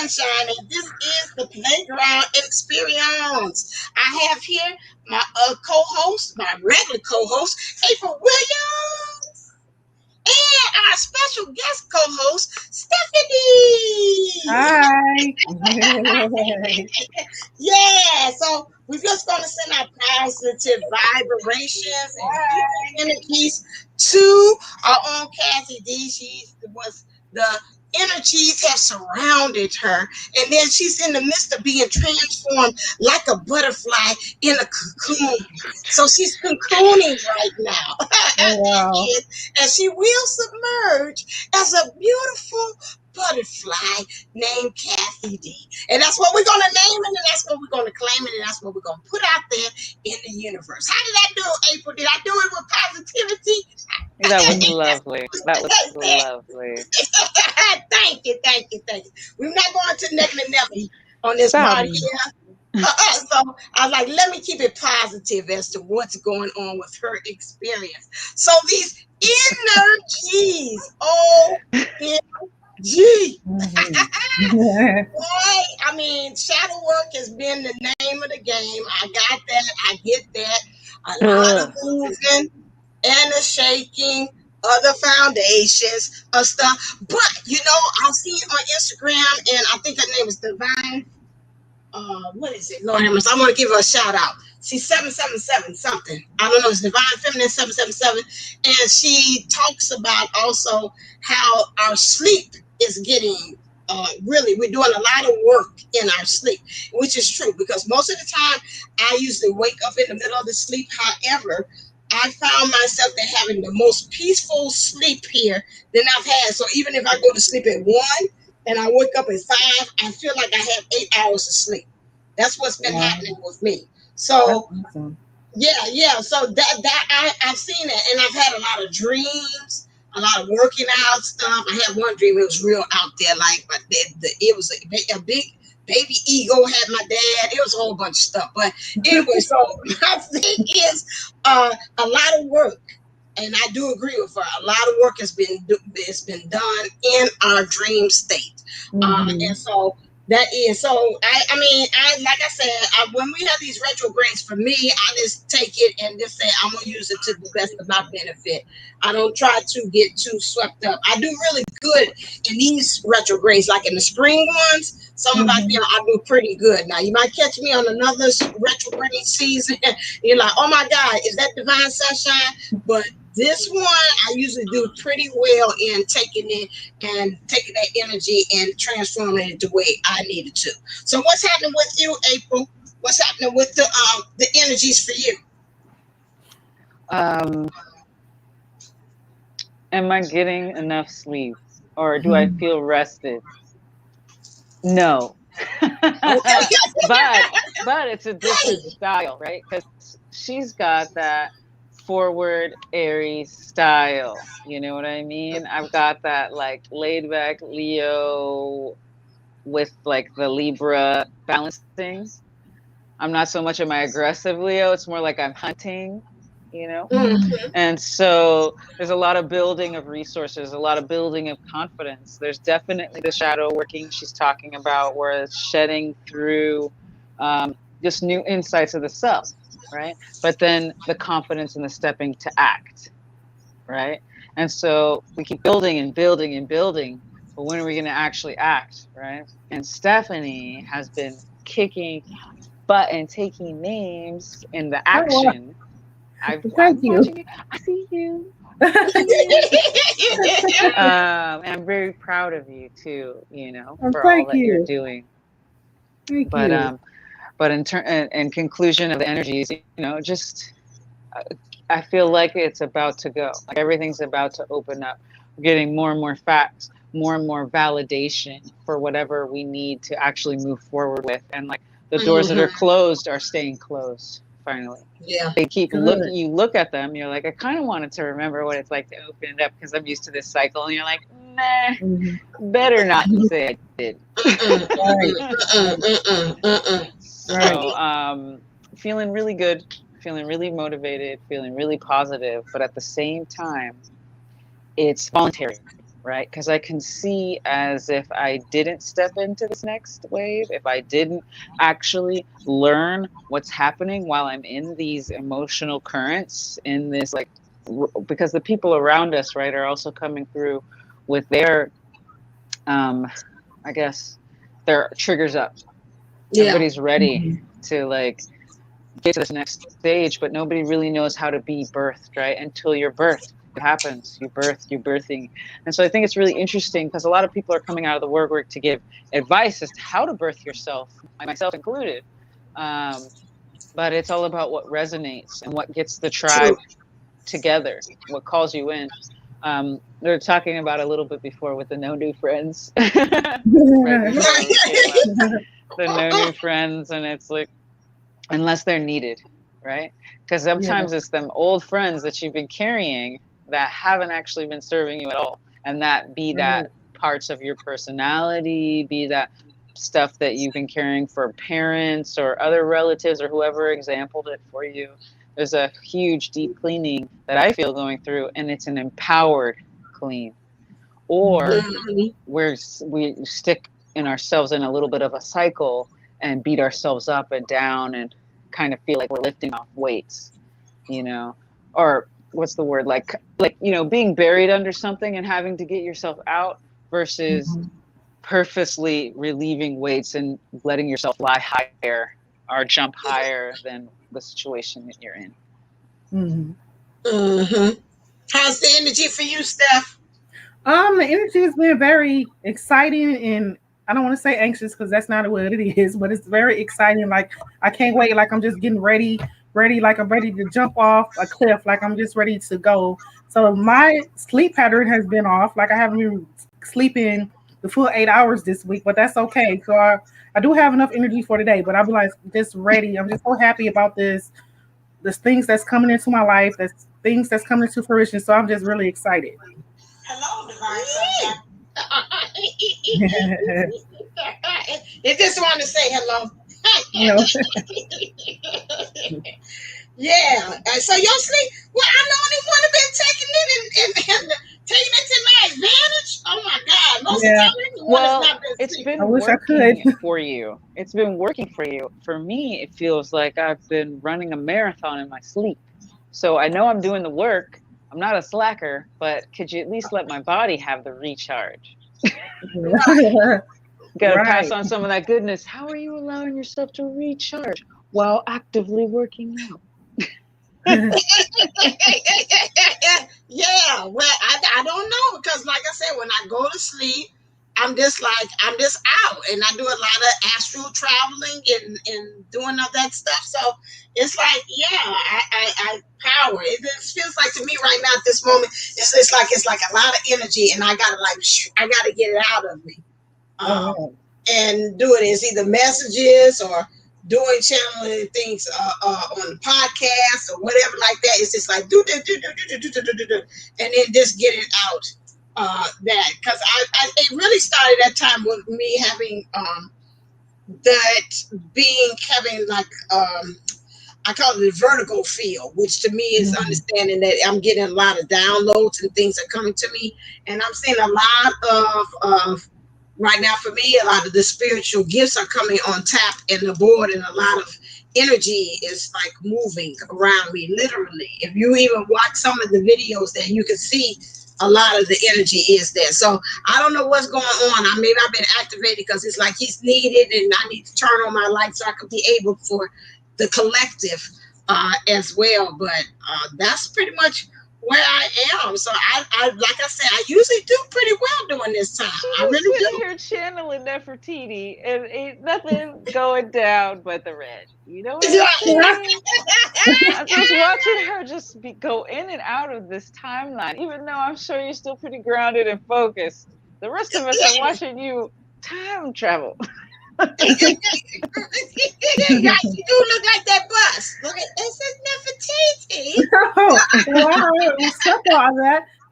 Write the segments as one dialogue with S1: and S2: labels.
S1: sunshine, and this is the playground experience. I have here my co-host, my regular co-host, April Williams, and our special guest co-host, Stephanie.
S2: Hi.
S1: Yeah, so we're just going to send our positive vibrations and healing energies to our own Cassie D. She was the energies have surrounded her, and then she's in the midst of being transformed like a butterfly in a cocoon. So she's cocooning right now.
S2: Oh, wow.
S1: And she will submerge as a beautiful butterfly named Kathy D. And that's what we're going to name it, and that's what we're going to claim it, and that's what we're going to put out there in the universe. How did I do, April? Did I do it with positivity?
S3: That was lovely. That was lovely.
S1: Thank you. We're not going to never on this
S3: Stop.
S1: party here. So I was like, let me keep it positive as to what's going on with her experience. So these energies, OMG. Boy, I mean, shadow work has been the name of the game. I got that. I get that. A lot of moving and a shaking of the foundations of stuff. But, I've seen on Instagram, and I think her name is Divine. What is it? Lord have mercy. I want to give her a shout out. She's 777 something. I don't know. It's Divine Feminine 777. And she talks about also how our sleep is getting really, we're doing a lot of work in our sleep, which is true because most of the time I usually wake up in the middle of the sleep. However, I found myself having the most peaceful sleep here than I've had. So even if I go to sleep at 1 and I wake up at 5, I feel like I have 8 hours of sleep. That's what's been happening with me. So
S2: Awesome.
S1: yeah. So that I've seen it, and I've had a lot of dreams, a lot of working out stuff. I had one dream; it was real out there, like, but it was a big baby ego had my dad. It was a whole bunch of stuff. But anyway, so my thing is a lot of work. And I do agree with her. A lot of work has been done in our dream state, and so that is so. I like I said, when we have these retrogrades, for me, I just take it and just say I'm gonna use it to the best of my benefit. I don't try to get too swept up. I do really good in these retrogrades, like in the spring ones. Some of them I do pretty good. Now you might catch me on another retrograde season. You're like, oh my God, is that divine sunshine? But this one, I usually do pretty well in taking it and taking that energy and transforming it the way I needed to. So, what's happening with you, April? What's happening with the energies for you?
S3: Am I getting enough sleep, or do I feel rested? No. but it's a different style, right? Because she's got that forward Aries style. You know what I mean? I've got that like laid back Leo with like the Libra balancing. I'm not so much of my aggressive Leo. It's more like I'm hunting, And so there's a lot of building of resources, a lot of building of confidence. There's definitely the shadow working she's talking about, where it's shedding through just new insights of the self, right? But then the confidence and the stepping to act, right? And so we keep building and building and building, but when are we going to actually act, right? And Stephanie has been kicking butt and taking names in the action.
S2: Thank you.
S3: I see you. And I'm very proud of you too, for all that you're doing. But in conclusion of the energies, just I feel like it's about to go. Like everything's about to open up. We're getting more and more facts, more and more validation for whatever we need to actually move forward with. And like the doors that are closed are staying closed finally.
S1: Yeah.
S3: They keep looking, you look at them, you're like, I kind of wanted to remember what it's like to open it up because I'm used to this cycle. And you're like, nah, better not say I did. So feeling really good, feeling really motivated, feeling really positive, but at the same time, it's voluntary. right? Because I can see as if I didn't step into this next wave, if I didn't actually learn what's happening while I'm in these emotional currents, in this like, because the people around us, right, are also coming through with their, I guess, their triggers up.
S1: Yeah.
S3: Everybody's ready to like get to this next stage, but nobody really knows how to be birthed, right? Until you're birthed. It happens. You're birthing. And so I think it's really interesting because a lot of people are coming out of the work to give advice as to how to birth yourself, myself included. But it's all about what resonates and what gets the
S1: True.
S3: tribe together, what calls you in. We were talking about a little bit before with the no new friends, right before we came up. The no new friends, and it's like, unless they're needed, right? Because sometimes it's them old friends that you've been carrying that haven't actually been serving you at all, and that be that parts of your personality, be that stuff that you've been carrying for parents or other relatives or whoever exampled it for you. There's a huge deep cleaning that I feel going through, and it's an empowered clean. Or we stick in ourselves in a little bit of a cycle and beat ourselves up and down and kind of feel like we're lifting off weights, you know, or what's the word, like being buried under something and having to get yourself out versus purposely relieving weights and letting yourself lie higher or jump higher than the situation that you're in.
S1: How's the energy for you, Steph?
S2: The energy has been very exciting, and I don't want to say anxious because that's not what it is, but it's very exciting. Like I can't wait. Like I'm just getting ready, like I'm ready to jump off a cliff. Like I'm just ready to go. So my sleep pattern has been off. Like I haven't been sleeping the full 8 hours this week, but that's okay. So I do have enough energy for today. But I'll be like just ready. I'm just so happy about this. There's things that's coming into my life. That's things that's coming into fruition. So I'm just really excited.
S1: Hello, divine sunshine. It just wanted to say hello. Yeah. So your sleep. Well, I'm the only one who's been taking it and taking it to my advantage. Oh my God! Most of the time,
S3: well, it's been working for you. It's been working for you. For me, it feels like I've been running a marathon in my sleep. So I know I'm doing the work. I'm not a slacker, but could you at least let my body have the recharge? Gotta pass on some of that goodness. How are you allowing yourself to recharge while actively working out?
S1: Yeah, well, I don't know because, like I said, when I go to sleep, I'm just out, and I do a lot of astral traveling and doing all that stuff. So it's like, yeah, I power. It just feels like to me right now at this moment, it's like a lot of energy, and I gotta get it out of me, and do it as either messages or doing channeling things on the podcast or whatever like that. It's just like do, and then just get it out. That because it really started that time with me having having like I call it a vertigo feel, which to me is understanding that I'm getting a lot of downloads and things are coming to me, and I'm seeing a lot of right now for me, a lot of the spiritual gifts are coming on tap in the board, and a lot of energy is like moving around me, literally. If you even watch some of the videos, then you can see a lot of the energy is there. So I don't know what's going on. Maybe I've been activated because it's like he's needed, and I need to turn on my light so I can be able for the collective as well. But that's pretty much where I am. So I like I said, I usually do pretty well during this time. I really do.
S3: Here channeling Nefertiti, and ain't nothing going down but the red. You know what I'm saying? I'm just watching her just go in and out of this timeline, even though I'm sure you're still pretty grounded and focused. The rest of us are watching you time travel.
S1: You do look like that bus. Look at this is Nefertiti.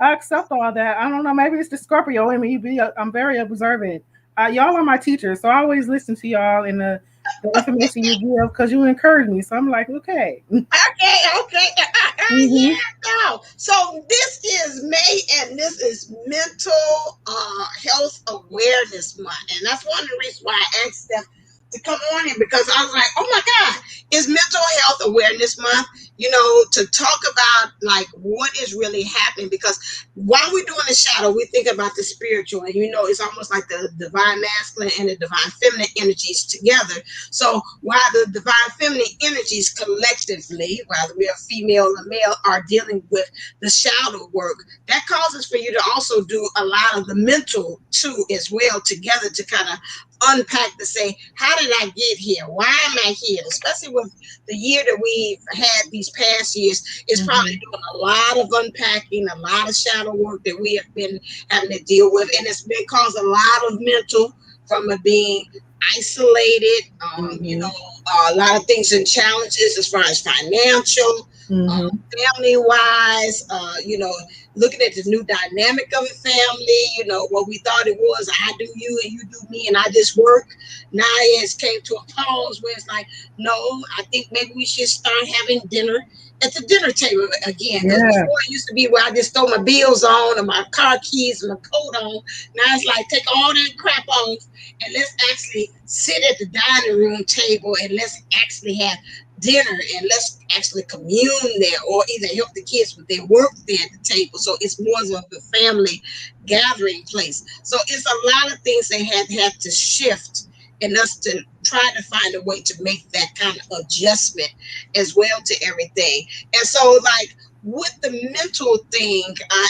S2: I accept all that. I don't know. Maybe it's the Scorpio in me. I'm very observant. Y'all are my teachers, so I always listen to y'all and the information you give because you encourage me. So I'm like, okay.
S1: Okay.
S2: Mm-hmm.
S1: yeah. So this is May, and this is Mental Health Awareness Month, and that's one of the reasons why I asked them to come on here, because I was like, oh my God, it's Mental Health Awareness Month. To talk about like what is really happening, because while we're doing the shadow, we think about the spiritual, and it's almost like the divine masculine and the divine feminine energies together. So while the divine feminine energies collectively, whether we are female or male, are dealing with the shadow work, that causes for you to also do a lot of the mental too as well together, to kind of unpack, to say, how did I get here? Why am I here? Especially with the year that we've had these past years, it's probably
S2: Mm-hmm.
S1: doing a lot of unpacking, a lot of shadow work that we have been having to deal with, and it's been caused a lot of mental, from it being isolated,
S2: Mm-hmm.
S1: a lot of things and challenges as far as financial,
S2: Mm-hmm.
S1: family wise, looking at the new dynamic of a family, what we thought it was, I do you and you do me and I just work. Now it's came to a pause where it's like, no, I think maybe we should start having dinner at the dinner table again. Because
S2: Yeah.
S1: before it used to be where I just throw my bills on and my car keys and my coat on. Now it's like, take all that crap off and let's actually sit at the dining room table and let's actually have dinner, and let's actually commune there, or either help the kids with their work there at the table. So it's more of a family gathering place. So it's a lot of things they had to shift, and us to try to find a way to make that kind of adjustment as well to everything. And so, like, with the mental thing,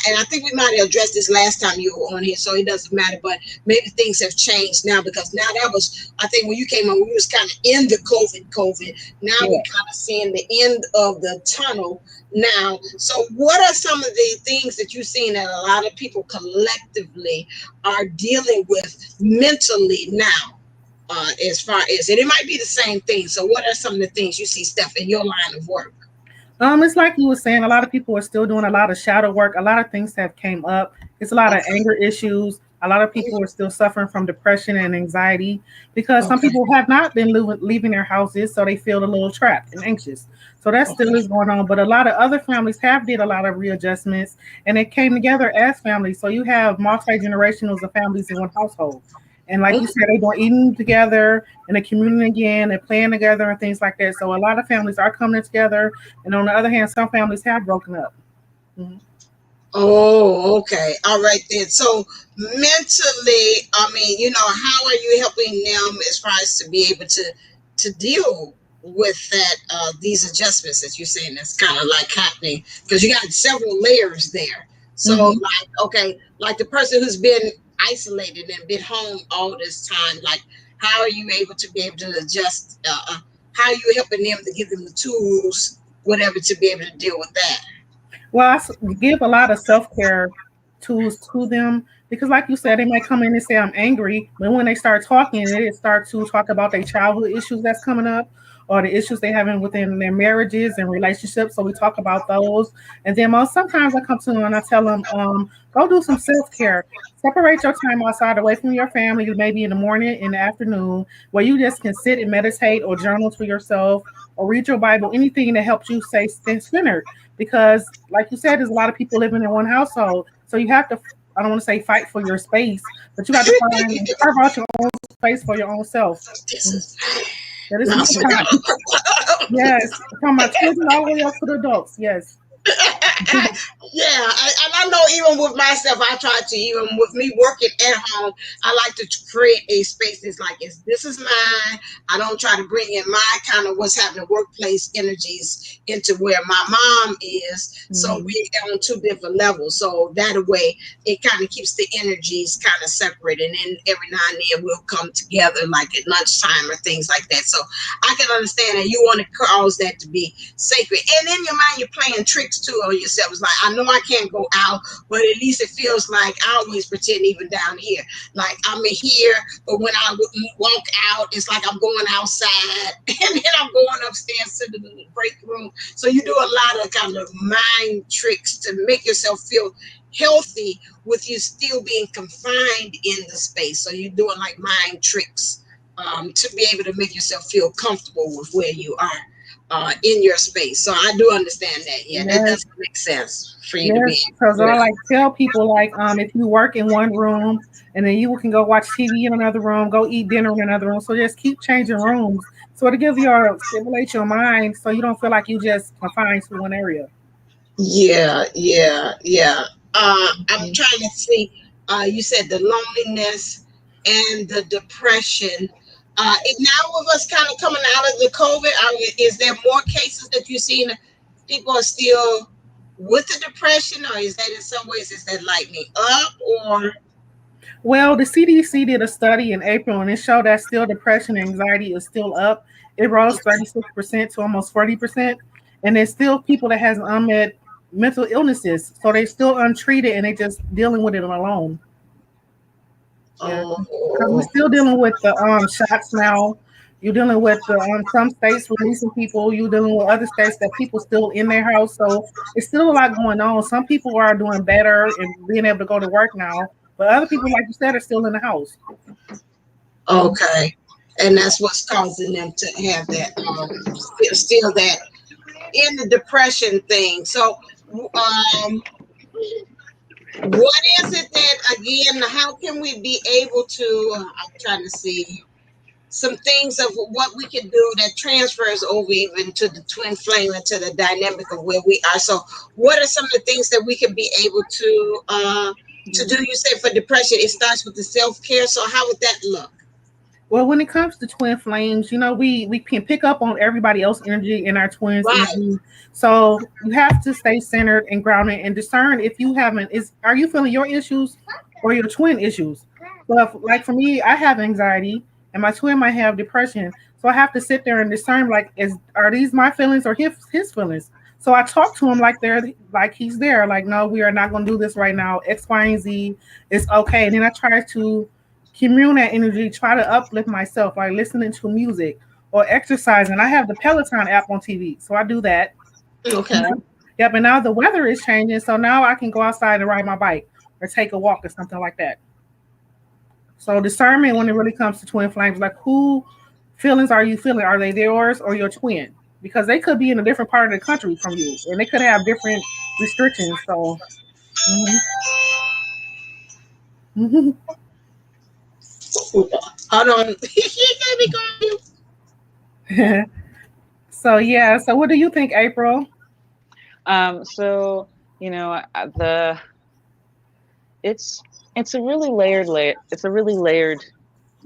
S1: and I think we might have addressed this last time you were on here, so it doesn't matter. But maybe things have changed now, because now that was, I think, when you came on, we was kind of in the COVID. Now we're
S2: Yeah.
S1: kind of seeing the end of the tunnel now. So, what are some of the things that you've seen that a lot of people collectively are dealing with mentally now? As far as, and it might be the same thing. So, what are some of the things you see, Steph, in your line of work?
S2: It's like you were saying, a lot of people are still doing a lot of shadow work. A lot of things have came up. It's a lot of
S1: Okay,
S2: anger issues. A lot of people are still suffering from depression and anxiety because some
S1: okay,
S2: people have not been leaving their houses, so they feel a little trapped and anxious. So that still
S1: okay.
S2: is going on. But a lot of other families have did a lot of readjustments, and it came together as families. So you have multi-generationals of families in one household. And like you said, they doing eating together and a communion again and playing together and things like that. So a lot of families are coming together, and on the other hand, some families have broken up. Mhm.
S1: Oh, okay. All right then. So mentally, I mean, how are you helping them as far as to be able to deal with that, these adjustments that you're saying that's kind of like happening, because you got several layers there. So
S2: Mhm.
S1: like, okay, like the person who's been isolated and been home all this time, like, how are you able to be able to adjust, how are you helping them to give them the tools, whatever, to be able to deal with that?
S2: Well, give a lot of self care tools to them because, like you said, they might come in and say, I'm angry. But when they start talking, they start to talk about their childhood issues that's coming up or the issues they having within their marriages and relationships. So we talk about those. And then sometimes I come to them and I tell them, go do some self care. Separate your time outside away from your family, maybe in the morning, in the afternoon, where you just can sit and meditate or journal to yourself or read your Bible, anything that helps you stay centered because like you said, there's a lot of people living in one household. So you have to, I don't want to say fight for your space, but you got to find and carve out your own space for your own self.
S1: This
S2: Mhm.
S1: is
S2: That is
S1: not
S2: important. Yes. From my children all the way up to the adults. Yes.
S1: yeah, and I know even with myself, I try to, even with me working at home, I like to create a space that's like, this is mine. I don't try to bring in my kind of what's happening workplace energies into where my mom is. So
S2: Mhm.
S1: we're on two different levels. So that way, it kind of keeps the energies kind of separate. And then every now and then we'll come together like at lunchtime or things like that. So I can understand that you want to cause that to be sacred. And in your mind, you're playing tricks too on yourself. It's like, I know I can't go out, but at least it feels like I always pretend even down here. Like I'm in here, but when I walk out, it's like I'm going outside and then I'm going upstairs to the break room. So you do a lot of kind of mind tricks to make yourself feel healthy with you still being confined in the space. So you're doing like mind tricks, to be able to make yourself feel comfortable with where you are. in your space. So I do understand that. Yeah, that
S2: Yes,
S1: does make sense for you to be
S2: yes.
S1: able
S2: Because
S1: to do
S2: I
S1: that.
S2: like tell people like if you work in one room and then you can go watch TV in another room, go eat dinner in another room. So just keep changing rooms. So to give your stimulate your mind so you don't feel like you just confined to one area.
S1: Yeah, yeah, yeah. I'm
S2: Mhm.
S1: trying to see. You said the loneliness and the depression. Now with us kind of coming out of the COVID, is there more cases that you've seen? People are still with the depression, or is that in some ways is that lightening up? Or
S2: Well, the CDC did a study in April and it showed that still depression and anxiety is still up. It rose 36% to almost 40%. And there's still people that has unmet mental illnesses. So they still untreated and they just dealing with it alone. Yeah. Because we're
S1: oh,
S2: still dealing with the shots now. You're dealing with the some states releasing people. You're dealing with other states that people still in their house. So it's still a lot going on. Some people are doing better and being able to go to work now, but other people, like you said, are still in the house.
S1: okay, and that's what's causing them to have that still that in the depression thing. So, what is it that again? How can we be able to? I'm trying to see some things of what we can do that transfers over even to the twin flame and to the dynamic of where we are. So, what are some of the things that we can be able to do? You say for depression, it starts with the self care. So, how would that look?
S2: Well, when it comes to twin flames, we can pick up on everybody else's energy and our twins'
S1: Right.
S2: energy. So you have to stay centered and grounded and discern if you haven't is are you feeling your issues or your twin issues. So if, like for me, I have anxiety and my twin might have depression. So I have to sit there and discern like is are these my feelings or his feelings. So I talk to him like he's there. Like, no, we are not gonna do this right now. X, Y, and Z is okay. And then I try to commune that energy, try to uplift myself by listening to music or exercising. I have the Peloton app on TV, so I do that.
S1: Okay.
S2: Yep, and now the weather is changing, so now I can go outside and ride my bike or take a walk or something like that. So discernment when it really comes to twin flames, like who feelings are you feeling? Are they yours or your twin? Because they could be in a different part of the country from you, and they could have different restrictions. So, mhm.
S1: Hold on. Let me go.
S2: So yeah. So what do you think, April?
S3: So the it's it's a really it's a really layered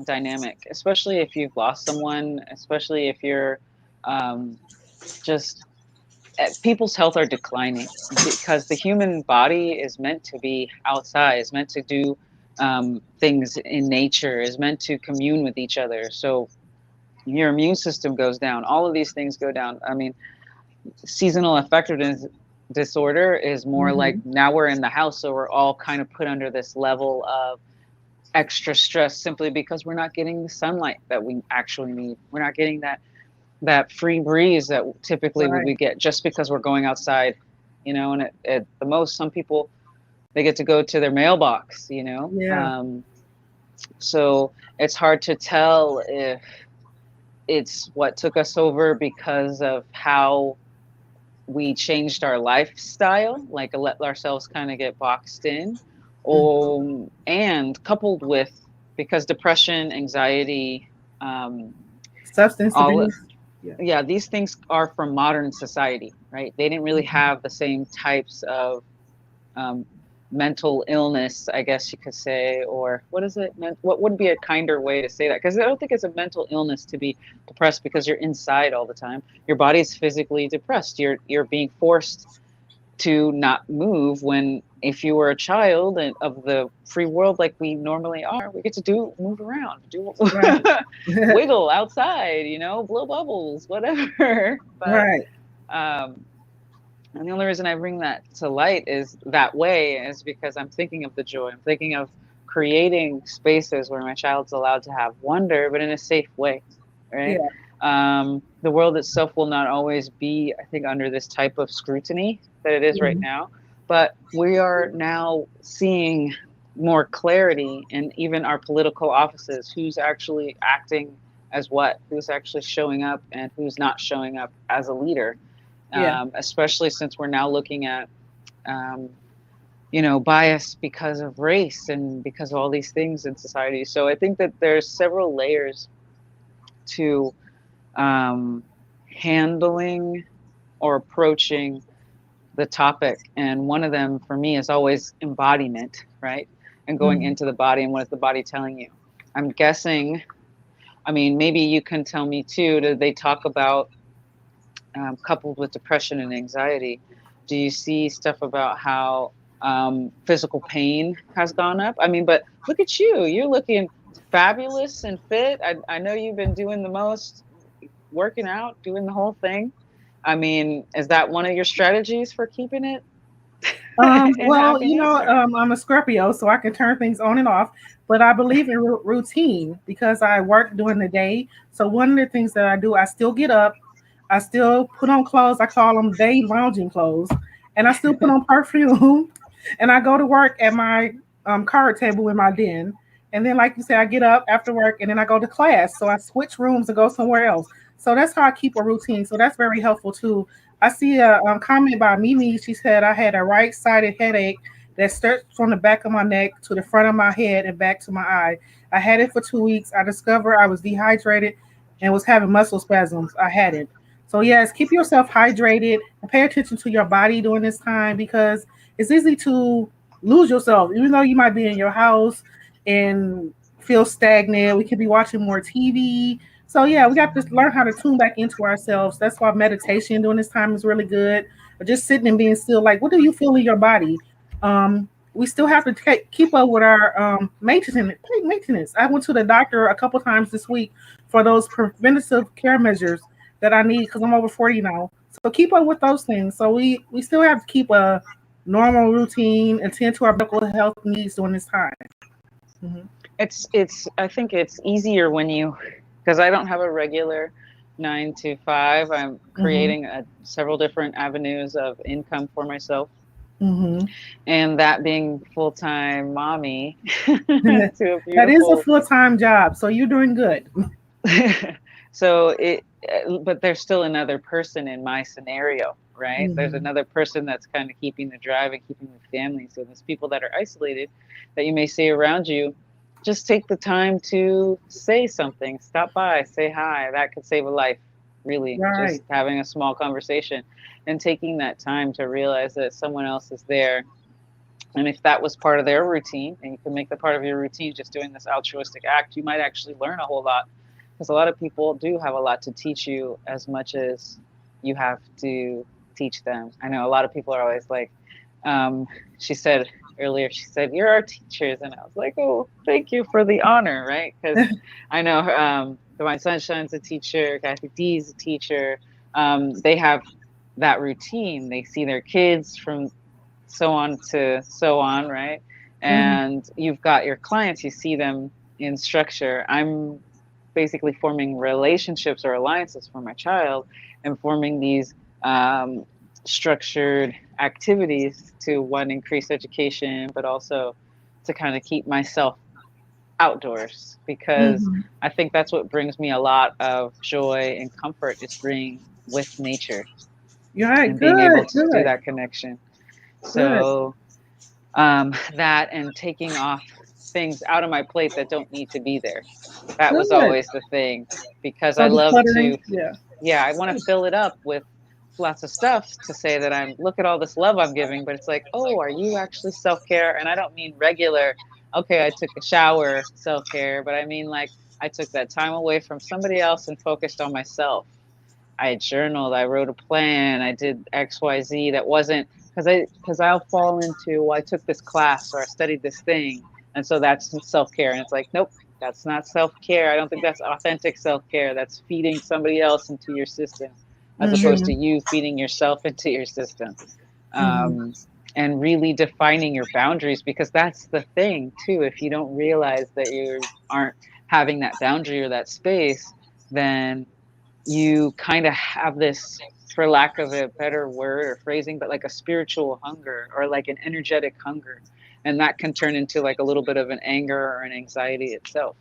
S3: dynamic, especially if you've lost someone, especially if you're um, just people's health are declining because the human body is meant to be outside, is meant to do things in nature, is meant to commune with each other. So your immune system goes down. All of these things go down. I mean, seasonal affective disorder is more like
S2: Hmm.
S3: now we're in the house, so we're all kind of put under this level of extra stress simply because we're not getting the sunlight that we actually need. We're not getting that free breeze that typically would
S2: Right.
S3: we get just because we're going outside, and at the most some people they get to go to their mailbox,
S2: Yeah.
S3: so it's hard to tell if it's what took us over because of how we changed our lifestyle, like let ourselves kind of get boxed in, and coupled with because depression, anxiety, um,
S2: Substance
S3: all
S2: abuse. Yeah.
S3: yeah, these things are from modern society, right? They didn't really have the same types of um, mental illness, I guess you could say, or what is it? What would be a kinder way to say that? Because I don't think it's a mental illness to be depressed because you're inside all the time. Your body's physically depressed. You're being forced to not move when if you were a child and of the free world like we normally are, we get to move around, do
S2: Right.
S3: wiggle outside, blow bubbles, whatever. But
S2: Right.
S3: um and the only reason I bring that to light is that way is because I'm thinking of the joy. I'm thinking of creating spaces where my child's allowed to have wonder, but in a safe way, right?
S2: Yeah.
S3: The world itself will not always be, I think, under this type of scrutiny that it is right
S2: Mhm.
S3: now, but we are now seeing more clarity in even our political offices, who's actually acting as what, who's actually showing up and who's not showing up as a leader.
S2: Yeah.
S3: Especially since we're now looking at, um, bias because of race and because of all these things in society. So I think that there's several layers to handling or approaching the topic. And one of them for me is always embodiment, right? And going
S2: Mhm.
S3: into the body and what is the body telling you? I'm guessing, I mean, maybe you can tell me too, do they talk about coupled with depression and anxiety? Do you see stuff about how physical pain has gone up? I mean, but look at you. You're looking fabulous and fit. I know you've been doing the most, working out, doing the whole thing. I mean, is that one of your strategies for keeping it in
S2: Well,
S3: happiness? Or
S2: I'm a Scorpio, so I can turn things on and off. But I believe in routine because I work during the day. So one of the things that I do, I still get up, I still put on clothes. I call them day lounging clothes, and I still put on perfume, and I go to work at my card table in my den. And then, like you said, I get up after work, and then I go to class. So I switch rooms and go somewhere else. So that's how I keep a routine. So that's very helpful too. I see a comment by Mimi. She said I had a right-sided headache that starts from the back of my neck to the front of my head and back to my eye. I had it for 2 weeks. I discovered I was dehydrated and was having muscle spasms. I had it. So yes, keep yourself hydrated and pay attention to your body during this time because it's easy to lose yourself, even though you might be in your house and feel stagnant. We could be watching more TV. So yeah, we got to learn how to tune back into ourselves. That's why meditation during this time is really good. Or just sitting and being still. Like, what do you feel in your body? We still have to keep up with our maintenance. I went to the doctor a couple times this week for those preventative care measures that I need because I'm over 40 now. So keep up with those things. So we still have to keep a normal routine and tend to our medical health needs during this time. Mhm.
S3: it's I think it's easier when you, because I don't have a regular 9 to 5. I'm
S2: Mhm.
S3: creating several different avenues of income for myself,
S2: Mhm.
S3: and that being full-time mommy to a
S2: That is a
S3: beautiful
S2: full time job, so you're doing good.
S3: so but there's still another person in my scenario, right? There's
S2: Mhm.
S3: another person that's kind of keeping the drive and keeping the family. So there's people that are isolated that you may see around you. Just take the time to say something, stop by, say hi. That could save a life, really. Just
S2: Right.
S3: having a small conversation and taking that time to realize that someone else is there. And if that was part of their routine, and you can make that part of your routine, just doing this altruistic act, you might actually learn a whole lot. Because a lot of people do have a lot to teach you as much as you have to teach them. I know a lot of people are always like, um, she said earlier, she said, "You're our teachers." And I was like, "Oh, thank you for the honor," right? Because I know Divine Sunshine's a teacher, Kathy D's a teacher. They have that routine. They see their kids from so on to so on, right?
S2: Mhm.
S3: And you've got your clients, you see them in structure. I'm basically forming relationships or alliances for my child and forming these structured activities to one, increase education, but also to kind of keep myself outdoors, because
S2: Mhm.
S3: I think that's what brings me a lot of joy and comfort, is being with nature
S2: You're right.
S3: and being able
S2: Good.
S3: to do
S2: Good.
S3: that connection.
S2: Good.
S3: So that and taking off things out of my plate that don't need to be there. That was
S2: Good.
S3: always the thing, because I
S2: So
S3: love
S2: decluttering.
S3: to,
S2: Yeah.
S3: yeah, I want to fill it up with lots of stuff to say that I'm, look at all this love I'm giving, but it's like, oh, are you actually self-care? And I don't mean regular, okay, I took a shower self-care, but I mean like I took that time away from somebody else and focused on myself. I journaled, I wrote a plan, I did XYZ that wasn't, because I'll fall into, well, I took this class or I studied this thing, and so that's self-care. And it's like, nope, that's not self-care. I don't think that's authentic self-care. That's feeding somebody else into your system as opposed to
S2: Mhm.
S3: you feeding yourself into your system.
S2: Mhm.
S3: Um, and really defining your boundaries, because that's the thing too. If you don't realize that you aren't having that boundary or that space, then you kind of have this, for lack of a better word or phrasing, but like a spiritual hunger or like an energetic hunger. And that can turn into like a little bit of an anger or an anxiety itself.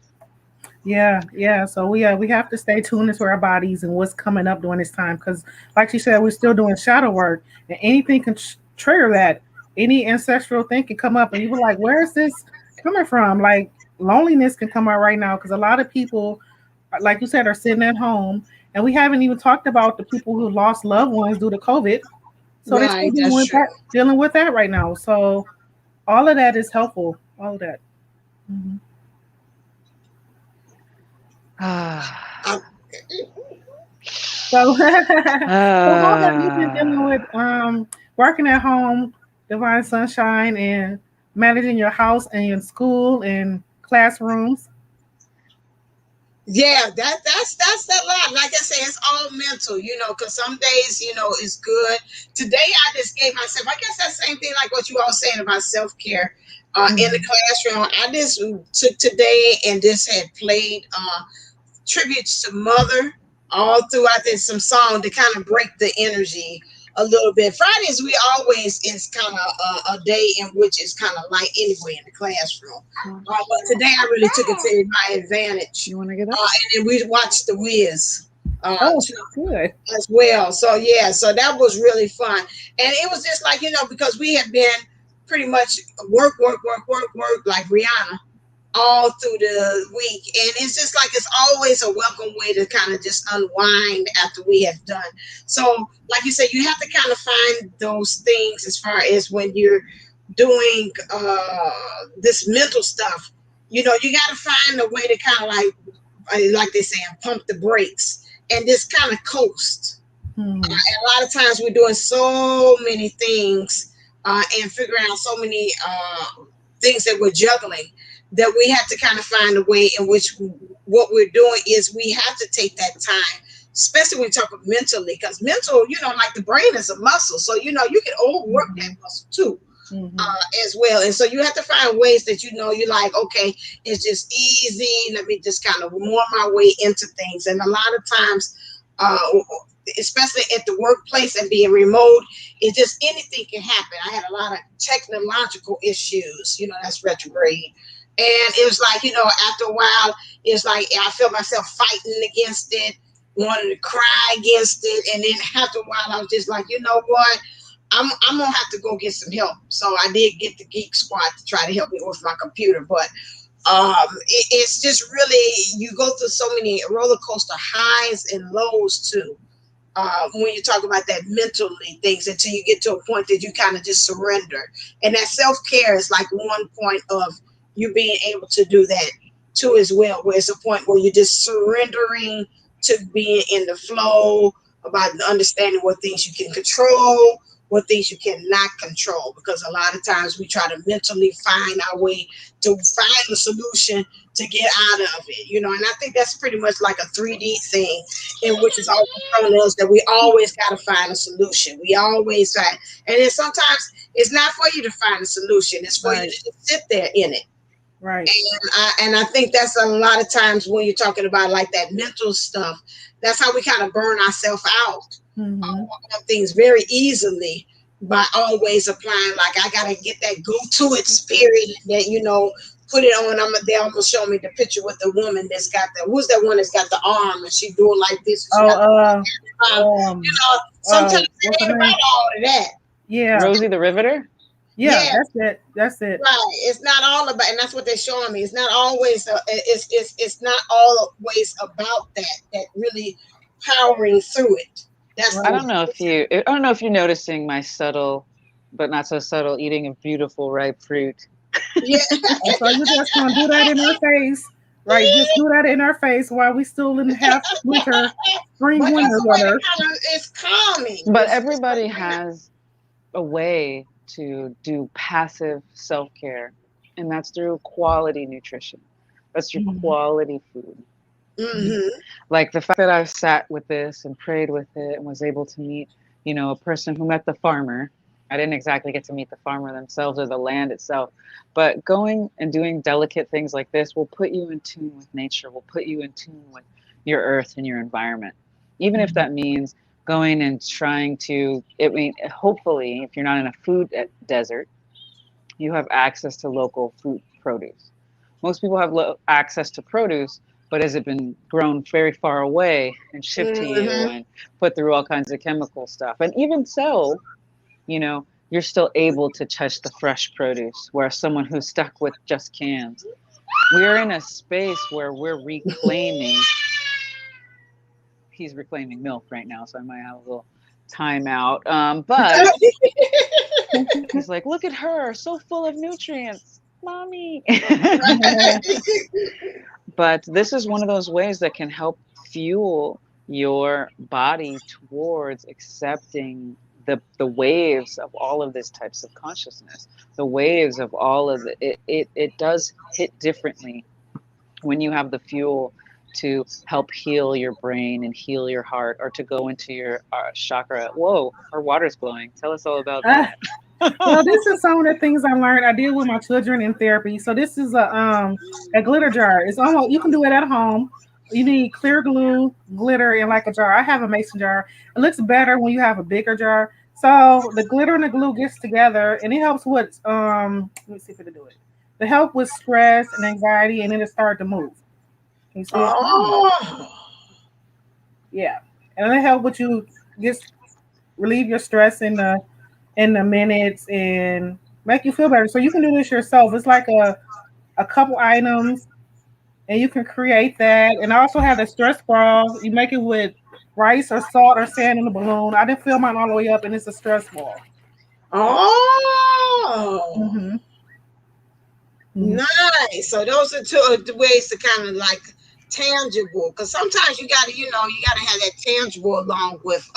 S2: Yeah. So we have to stay tuned into our bodies and what's coming up during this time because, like she said, we're still doing shadow work, and anything can trigger that. Any ancestral thing can come up, and you were like, "Where is this coming from?" Like loneliness can come out right now because a lot of people, like you said, are sitting at home, and we haven't even talked about the people who lost loved ones due to COVID. So they're still
S1: Right, that's true.
S2: dealing with that right now. So all of that is helpful. All of that. Mhm.
S3: Ah.
S1: I,
S2: So, so how have you been dealing
S3: Ah.
S2: with working at home, divine sunshine, and managing your house and your school and classrooms?
S1: yeah, that's a lot. Like I say, it's all mental, because some days, it's good. Today, I just gave myself. I guess that same thing like what you all saying about self-care. In the
S2: Mhm.
S1: classroom, I just took today and just had played tributes to Mother all throughout this some song to kind of break the energy a little bit. Fridays we always is kind of a day in which it's kind of light anyway in the classroom. But today I really took it to my advantage,
S3: You want to get up?
S1: and then we watched the Wiz
S2: Oh,
S1: too,
S2: good.
S1: as well. So yeah, so that was really fun, and it was just like because we have been pretty much work like Rihanna all through the week. And it's just like it's always a welcome way to kind of just unwind after we have done. So, like you said, you have to kind of find those things as far as when you're doing this mental stuff. You got to find a way to kind of like they say, pump the brakes and just kind of coast.
S2: Hmm.
S1: And a lot of times we're doing so many things and figuring out so many things that we're juggling that we have to kind of find a way in which what we're doing is we have to take that time, especially when we talk about mentally, because mental, like the brain is a muscle. So, you can overwork that
S2: Hmm.
S1: muscle too.
S2: Hmm.
S1: As well, and so you have to find ways that you're like, okay, it's just easy. Let me just kind of warm my way into things, and a lot of times, uh, especially at the workplace and being remote, it just anything can happen. I had a lot of technological issues, that's retrograde. And it was like, after a while, it's like I felt myself fighting against it, wanting to cry against it. And then after a while, I was just like, you know what? I'm gonna have to go get some help. So I did get the Geek Squad to try to help me with my computer, but it's just really you go through so many roller coaster highs and lows too. When you talk about that mentally things until you get to a point that you kind of just surrender, and that self care is like one point of you being able to do that too as well. Where it's a point where you're just surrendering to being in the flow about understanding what things you can control, what things you cannot control, because a lot of times we try to mentally find our way to find a solution to get out of it, and I think that's pretty much like a 3D thing in which is always telling us that we always got to find a solution. We always find, and then sometimes it's not for you to find a solution. It's for you to
S2: Right.
S1: just sit there in it.
S2: Right.
S1: And I think that's a lot of times when you're talking about like that mental stuff, that's how we kind of burn ourselves out
S2: Hmm.
S1: on things very easily by always applying like I gotta get that go to it spirit that put it on. They almost show me the picture with the woman that's got the who's that one that's got the arm and she doing like this and she got
S2: Oh,
S1: the arm.
S2: um,
S1: Sometimes it
S2: what's her
S1: ain't
S2: name?
S1: about all of that.
S2: Yeah.
S3: Rosie the Riveter?
S2: Yeah.
S1: Yeah,
S2: That's it. That's it.
S1: right. It's not all about, and that's what they're showing me. It's not always. It's not always about that really powering through it. That's the
S3: I
S2: Right.
S3: don't
S1: one.
S3: know if you I don't know if you're noticing my subtle but not so subtle eating of beautiful ripe fruit.
S1: Yeah.
S2: And so you just gonna do that in our face, right? Just do that in our face while we still in half winter, spring,
S1: But
S2: winter
S1: that's a way to
S2: weather.
S1: kind of it's calming.
S3: But
S1: It's
S3: everybody
S1: like that.
S3: has a way to do passive self-care, and that's through quality nutrition. That's through
S2: Mhm.
S3: quality food.
S1: Mm-hmm.
S3: Like the fact that I've sat with this and prayed with it and was able to meet, a person who met the farmer. I didn't exactly get to meet the farmer themselves or the land itself, but going and doing delicate things like this will put you in tune with nature, will put you in tune with your earth and your environment. Even if
S2: Mhm.
S3: that means going and trying to, hopefully, if you're not in a food desert, you have access to local food produce. Most people have access to produce, but has it been grown very far away and shipped to you
S1: Mm-hmm.
S3: and put through all kinds of chemical stuff? And even so, you're still able to touch the fresh produce, whereas someone who's stuck with just cans. We're in a space where we're reclaiming. He's reclaiming milk right now, so I might have a little timeout. But he's like, look at her, so full of nutrients, mommy. But this is one of those ways that can help fuel your body towards accepting the waves of all of this types of consciousness, the waves of all of it does hit differently when you have the fuel to help heal your brain and heal your heart, or to go into your chakra. Whoa, our water's glowing. Tell us all about
S2: Ah,
S3: that.
S2: well, this is some of the things I learned. I did with my children in therapy. So this is a glitter jar. It's almost, you can do it at home. You need clear glue, glitter, and like a jar. I have a mason jar. It looks better when you have a bigger jar. So the glitter and the glue gets together, and it helps with let me see if I can do it. To help with stress and anxiety, and then it start to move. Can you see it?
S1: Oh.
S2: Yeah, and it help with you just relieve your stress in the minutes and make you feel better. So you can do this yourself. It's like a couple items, and you can create that. And I also have the stress ball. You make it with rice or salt or sand in a balloon. I didn't fill mine all the way up, and it's a stress ball.
S1: Oh.
S2: Mm-hmm. Mm-hmm.
S1: Nice. So those are two of the ways to kind of like tangible. Because sometimes you gotta, you gotta have that tangible along with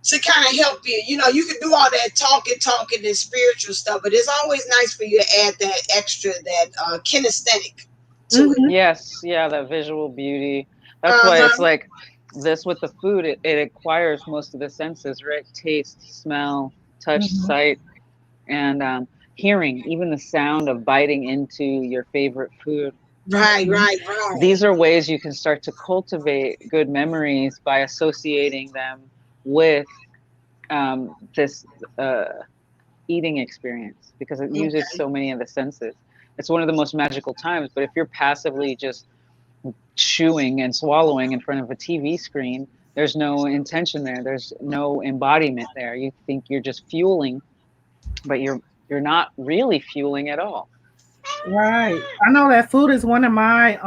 S1: to kind of help you. You can do all that talking and spiritual stuff, but it's always nice for you to add that extra, that kinesthetic to it.
S2: Mm-hmm.
S3: Yes, yeah, that visual beauty. That's why it's
S1: Uh-huh.
S3: like this with the food, it acquires most of the senses, right? Taste, smell, touch,
S2: Mm-hmm.
S3: sight, and hearing, even the sound of biting into your favorite food.
S1: Right, right, right.
S3: These are ways you can start to cultivate good memories by associating them with this eating experience, because it uses
S1: Okay.
S3: so many of the senses. It's one of the most magical times, but if you're passively just chewing and swallowing in front of a TV screen, there's no intention there. There's no embodiment there. You think you're just fueling, but you're not really fueling at all.
S2: Right. I know that food is one of my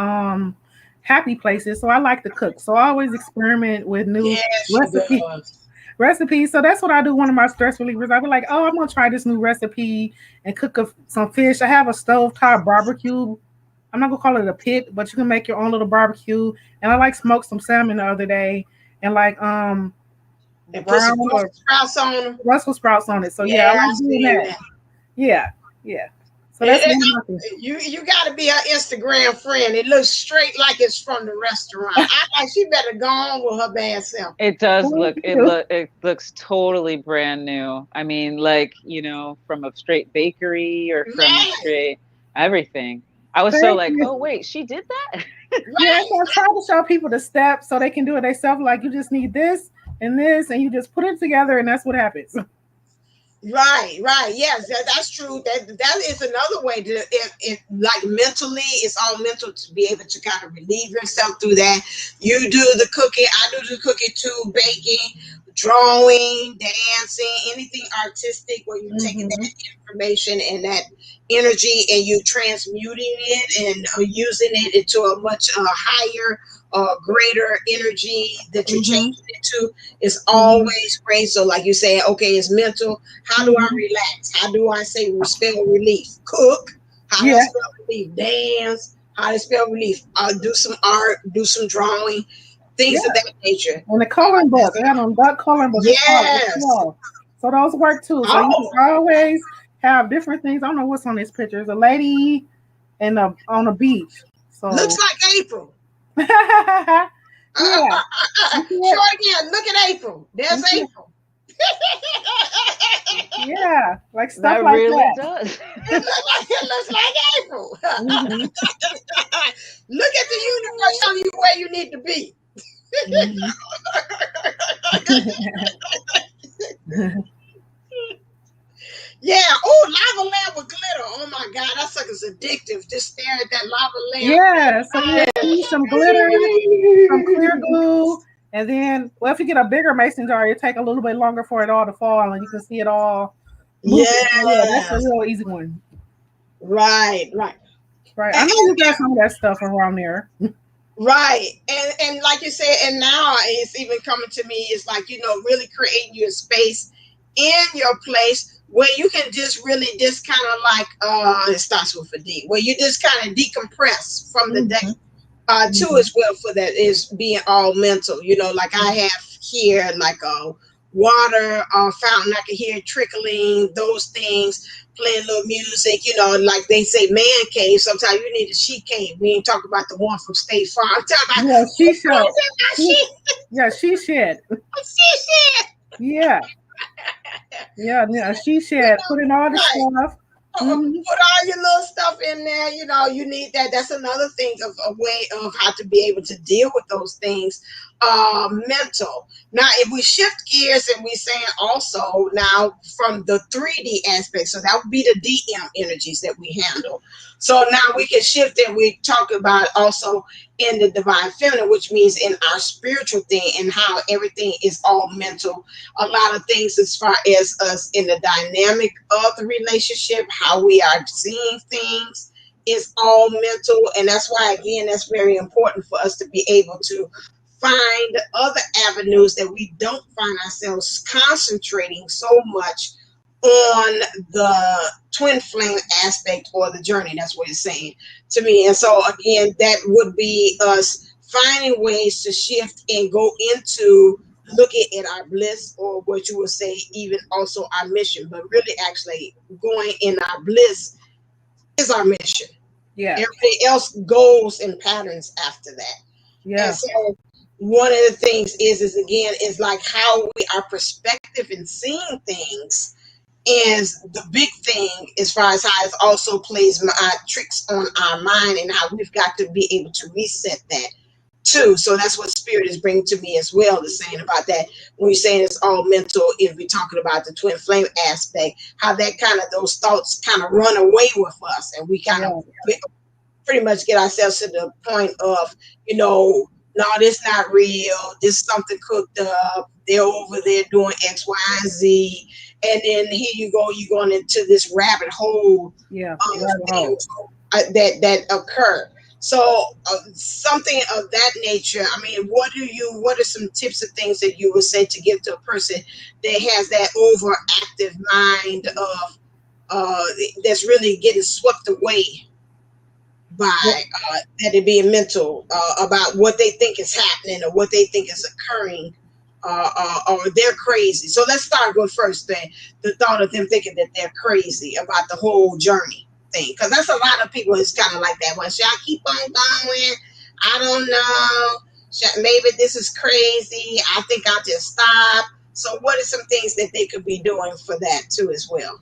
S2: happy places. So I like to cook. So I always experiment with new
S1: Yes, she
S2: recipes.
S1: does.
S2: So that's what I do. One of my stress relievers. I be like, oh, I'm gonna try this new recipe and cook some fish. I have a stovetop barbecue. I'm not gonna call it a pit, but you can make your own little barbecue. And I like smoked some salmon the other day, and like
S1: And put some
S2: brown or
S1: Brussels sprouts on them.
S2: Brussels sprouts on it. So yeah, I
S1: Yeah,
S2: like
S1: I
S2: doing
S1: seen
S2: that.
S1: that.
S2: Yeah, yeah. So
S1: It,
S2: that's
S1: it,
S2: one of my things.
S1: you got to be her Instagram friend. It looks straight like it's from the restaurant. I think she better go on with her bad self.
S3: It does
S2: Thank
S3: look
S2: you.
S3: it looks totally brand new. I mean, like, from a straight bakery or from a
S1: Man,
S3: straight everything. I was so
S2: Thank
S3: like,
S2: you.
S3: oh wait, she did that?
S2: Yeah,
S1: right.
S2: so I try to show people the steps so they can do it themselves. Like you just need this, and you just put it together, and that's what happens.
S1: Right, right. Yes, that's true. That is another way to it like mentally, it's all mental to be able to kind of relieve yourself through that. You do the cooking, I do the cooking too, baking, drawing, dancing, anything artistic where you're taking
S2: Mm-hmm.
S1: that information and that energy and you transmuting it and using it into a much higher greater energy that you're
S2: Mm-hmm.
S1: changing it to is
S2: Mm-hmm.
S1: always great. So like you said, okay, it's mental. How do I
S2: Mm-hmm.
S1: relax? How do I say spell relief? Cook. How do I
S2: Yeah,
S1: spell relief? Dance. How do I spell relief? Do some art, do some drawing,
S2: yeah.
S1: things of that nature.
S2: And the coloring book, I have a duck coloring book. It's called the
S1: Yes.
S2: Flow. So those work too. So you can
S1: Oh,
S2: always have different things. I don't know what's on this picture. It's a lady and on a beach.
S1: looks
S2: So
S1: like April.
S2: yeah, you see
S1: Show
S2: it?
S1: it again. Look at April. There's
S2: You see it?
S1: April.
S2: Yeah, like stuff
S3: That
S2: like
S3: really
S2: that.
S3: does.
S1: It looks like April.
S2: Hmm.
S1: Look at the universe telling you where you need to be.
S2: Hmm.
S1: Yeah. Oh, lava lamp with glitter. Oh my God, that sucker's addictive. Just stare at that lava lamp.
S2: Yeah, so you use some glitter, some clear glue, and then, well, if you get a bigger mason jar, it take a little bit longer for it all to fall, and you can see it all moving. So yeah, that's a
S1: Yes.
S2: real easy one.
S1: Right. Right.
S2: Right. I
S1: And,
S2: know you got some of that stuff around there.
S1: right. And like you said, and now it's even coming to me. It's like, really creating your space in your place where you can just really just kind of like it starts with a D, where you just kind of decompress from the day.
S2: Mm-hmm.
S1: Too as well for that is being all mental. Like I have here like a water fountain. I can hear it trickling, those things, playing little music. Like they say, man cave. Sometimes you need a she cave. We ain't talking about the one from State Farm. I'm talking about
S2: Yeah, she
S1: who's
S2: should.
S1: my she.
S2: Yeah, she should.
S1: She.
S2: Yeah, yeah, she should. Put in all the
S1: Right.
S2: stuff. Mm-hmm.
S1: Put all your little stuff in there. You need that. That's another thing of a way of how to be able to deal with those things. Mental. Now, if we shift gears and we saying also now from the 3D aspect, so that would be the DM energies that we handle. So now we can shift and we talk about also in the divine feminine, which means in our spiritual thing and how everything is all mental. A lot of things as far as us in the dynamic of the relationship, how we are seeing things is all mental. And that's why, again, that's very important for us to be able to find other avenues that we don't find ourselves concentrating so much on the twin flame aspect or the journey. That's what it's saying to me. And so, again, that would be us finding ways to shift and go into looking at our bliss, or what you would say even also our mission, but really actually going in our bliss is our mission.
S2: Yeah,
S1: Everything else goes in patterns after that. And
S2: yeah,
S1: so one of the things is again is like how we our perspective in seeing things is the big thing, as far as how it also plays tricks on our mind, and how we've got to be able to reset that too. So that's what spirit is bringing to me as well, is saying about that. When you're saying it's all mental, if we're talking about the twin flame aspect, how that kind of those thoughts kind of run away with us, and we kind of
S2: yeah,
S1: pretty much get ourselves to the point of, no, this not real. This is something cooked up. They're over there doing X, Y, and Z. And then here you go, you're going into this rabbit hole
S2: yeah.
S1: of
S2: Rabbit hole.
S1: things that occur. So something of that nature. I mean, what are some tips of things that you would say to give to a person that has that overactive mind of that's really getting swept away by that it being mental about what they think is happening or what they think is occurring, or they're crazy. So let's start with first the thought of them thinking that they're crazy about the whole journey thing, because that's a lot of people is kind of like that. Well, should I keep on going? I don't know. Maybe this is crazy. I think I'll just stop. So what are some things that they could be doing for that too as well?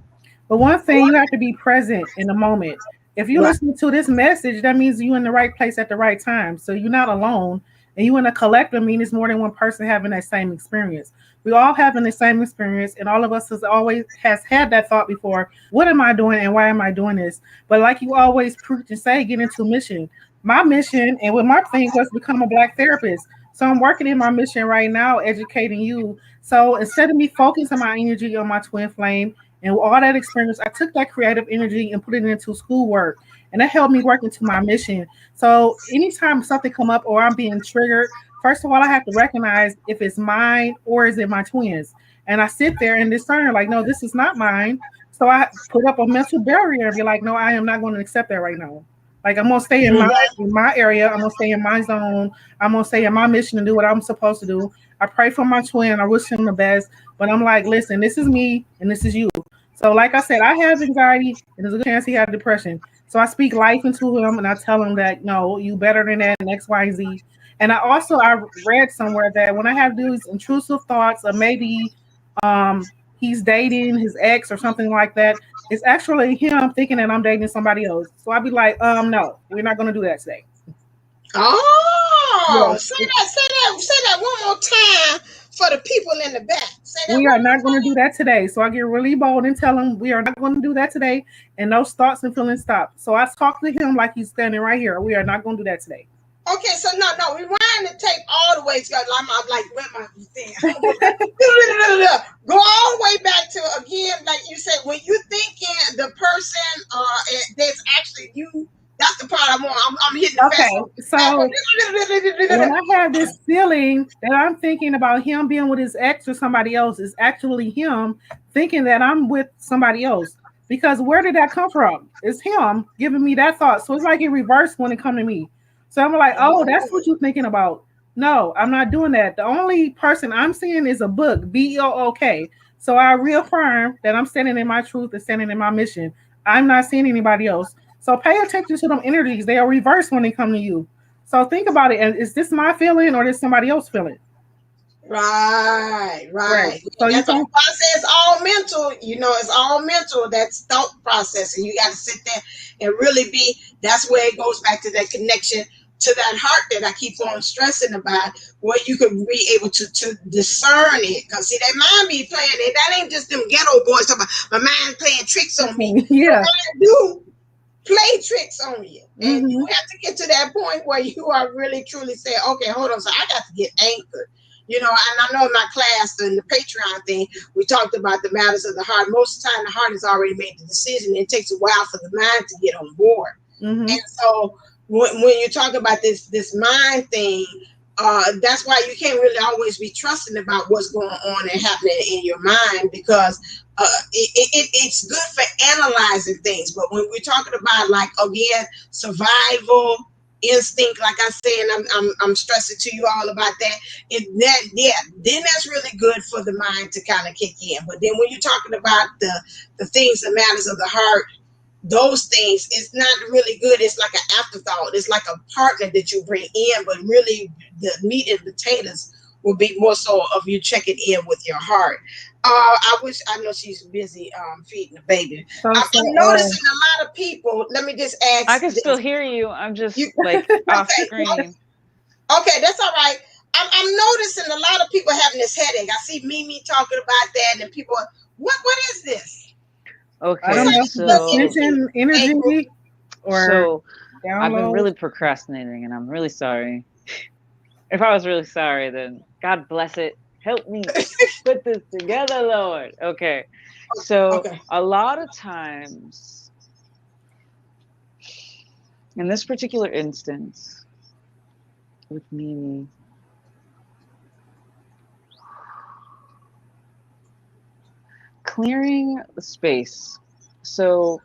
S2: But one thing, you have to be present in the moment. If you
S1: Right.
S2: listen to this message, that means you're in the right place at the right time. So you're not alone. And you in a collective mean it's more than one person having that same experience. We all having the same experience, and all of us has had that thought before. What am I doing and why am I doing this? But like you always preach and say, get into mission. My mission and what my thing was become a black therapist. So I'm working in my mission right now, educating you. So instead of me focusing my energy on my twin flame, and with all that experience, I took that creative energy and put it into schoolwork. And that helped me work into my mission. So anytime something come up or I'm being triggered, first of all, I have to recognize if it's mine or is it my twins. And I sit there and discern, like, no, this is not mine. So I put up a mental barrier and be like, no, I am not going to accept that right now. Like I'm gonna stay in my area. I'm gonna stay in my zone. I'm gonna stay in my mission and do what I'm supposed to do. I pray for my twin. I wish him the best. But I'm like, listen, this is me and this is you. So, like I said, I have anxiety, and there's a good chance he had depression. So I speak life into him, and I tell him that no, you better than that, and X, Y, Z. And I read somewhere that when I have these intrusive thoughts, or maybe he's dating his ex or something like that, it's actually him thinking that I'm dating somebody else. So I'd be like, no, we're not gonna do that today.
S1: Oh,
S2: Yes,
S1: say that one more time for the people in the back. Say that
S2: We
S1: one
S2: are
S1: more
S2: not going to do
S1: time.
S2: that today. So I get really bold and tell him we are not going to do that today. And those thoughts and feelings stop. So I talk to him like he's standing right here. We are not going to do that today.
S1: Okay, so no, rewind the tape all the way. I'm like, where my thing? Go all the way back to again, like you said, when you thinking the person, there's actually you. That's the part I want. I'm hitting the fast
S2: Okay.
S1: one.
S2: So when I have this feeling that I'm thinking about him being with his ex or somebody else, is actually him thinking that I'm with somebody else. Because where did that come from? It's him giving me that thought. So it's like it reversed when it come to me. So I'm like, oh, that's what you're thinking about. No, I'm not doing that. The only person I'm seeing is a book, BOOK. So I reaffirm that I'm standing in my truth and standing in my mission. I'm not seeing anybody else. So pay attention to them energies. They are reversed when they come to you. So think about it. And is this my feeling or is somebody else feeling?
S1: Right,
S2: Right.
S1: right.
S2: So you
S1: That's a
S2: can
S1: process, all mental. It's all mental. That's thought process. And you got to sit there and really be, that's where it goes back to that connection to that heart that I keep on stressing about, where you can be able to discern it. Because, see, that mind be playing it. That ain't just them ghetto boys talking about my mind playing tricks on me. Your
S2: yeah.
S1: mind do play tricks on you. And you
S2: Mm-hmm.
S1: have to get to that point where you are really truly saying, okay, hold on, so I got to get anchored. And I know in my class, in the Patreon thing, we talked about the matters of the heart. Most of the time, the heart has already made the decision. It takes a while for the mind to get on board.
S2: Mm-hmm.
S1: And so when you talk about this mind thing, that's why you can't really always be trusting about what's going on and happening in your mind, because it's good for analyzing things. But when we're talking about, like, again, survival instinct, like I said, and I'm stressing to you all about that. Then that's really good for the mind to kind of kick in. But then when you're talking about the things, the matters of the heart, those things, it's not really good. It's like an afterthought. It's like a partner that you bring in, but really the meat and potatoes will be more so of you checking in with your heart. I know she's busy feeding the baby.
S2: So
S1: I'm noticing a lot of people. Let me just
S3: I
S1: ask
S3: can still
S1: this.
S3: hear you. I'm
S1: You
S3: just like off
S1: okay?
S3: screen.
S1: Okay, that's all right. I'm noticing a lot of people having this headache. I see Mimi talking about that, and people, what is this?
S2: I
S1: What's
S2: don't
S3: Okay,
S2: know
S1: up,
S2: if it's
S1: the
S3: so
S1: energy?
S2: ascension
S1: Hey, group.
S2: energy or
S3: so I've been
S2: downloads.
S3: really procrastinating and I'm really sorry. If I was really sorry, then God bless it. Help me put this together, Lord. Okay. So
S1: Okay.
S3: a lot of times in this particular instance with Mimi, clearing the space. So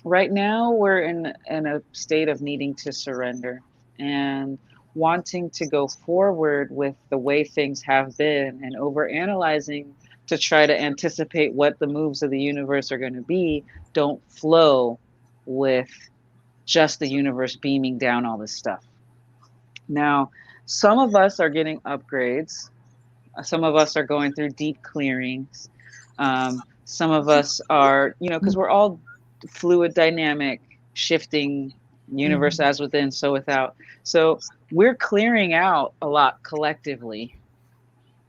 S3: right now we're in a state of needing to surrender and wanting to go forward with the way things have been, and over analyzing to try to anticipate what the moves of the universe are going to be don't flow with just the universe beaming down all this stuff. Now, some of us are getting upgrades. Some of us are going through deep clearings. Some of us are, because we're all fluid, dynamic, shifting universe as within, so without. So we're clearing out a lot collectively,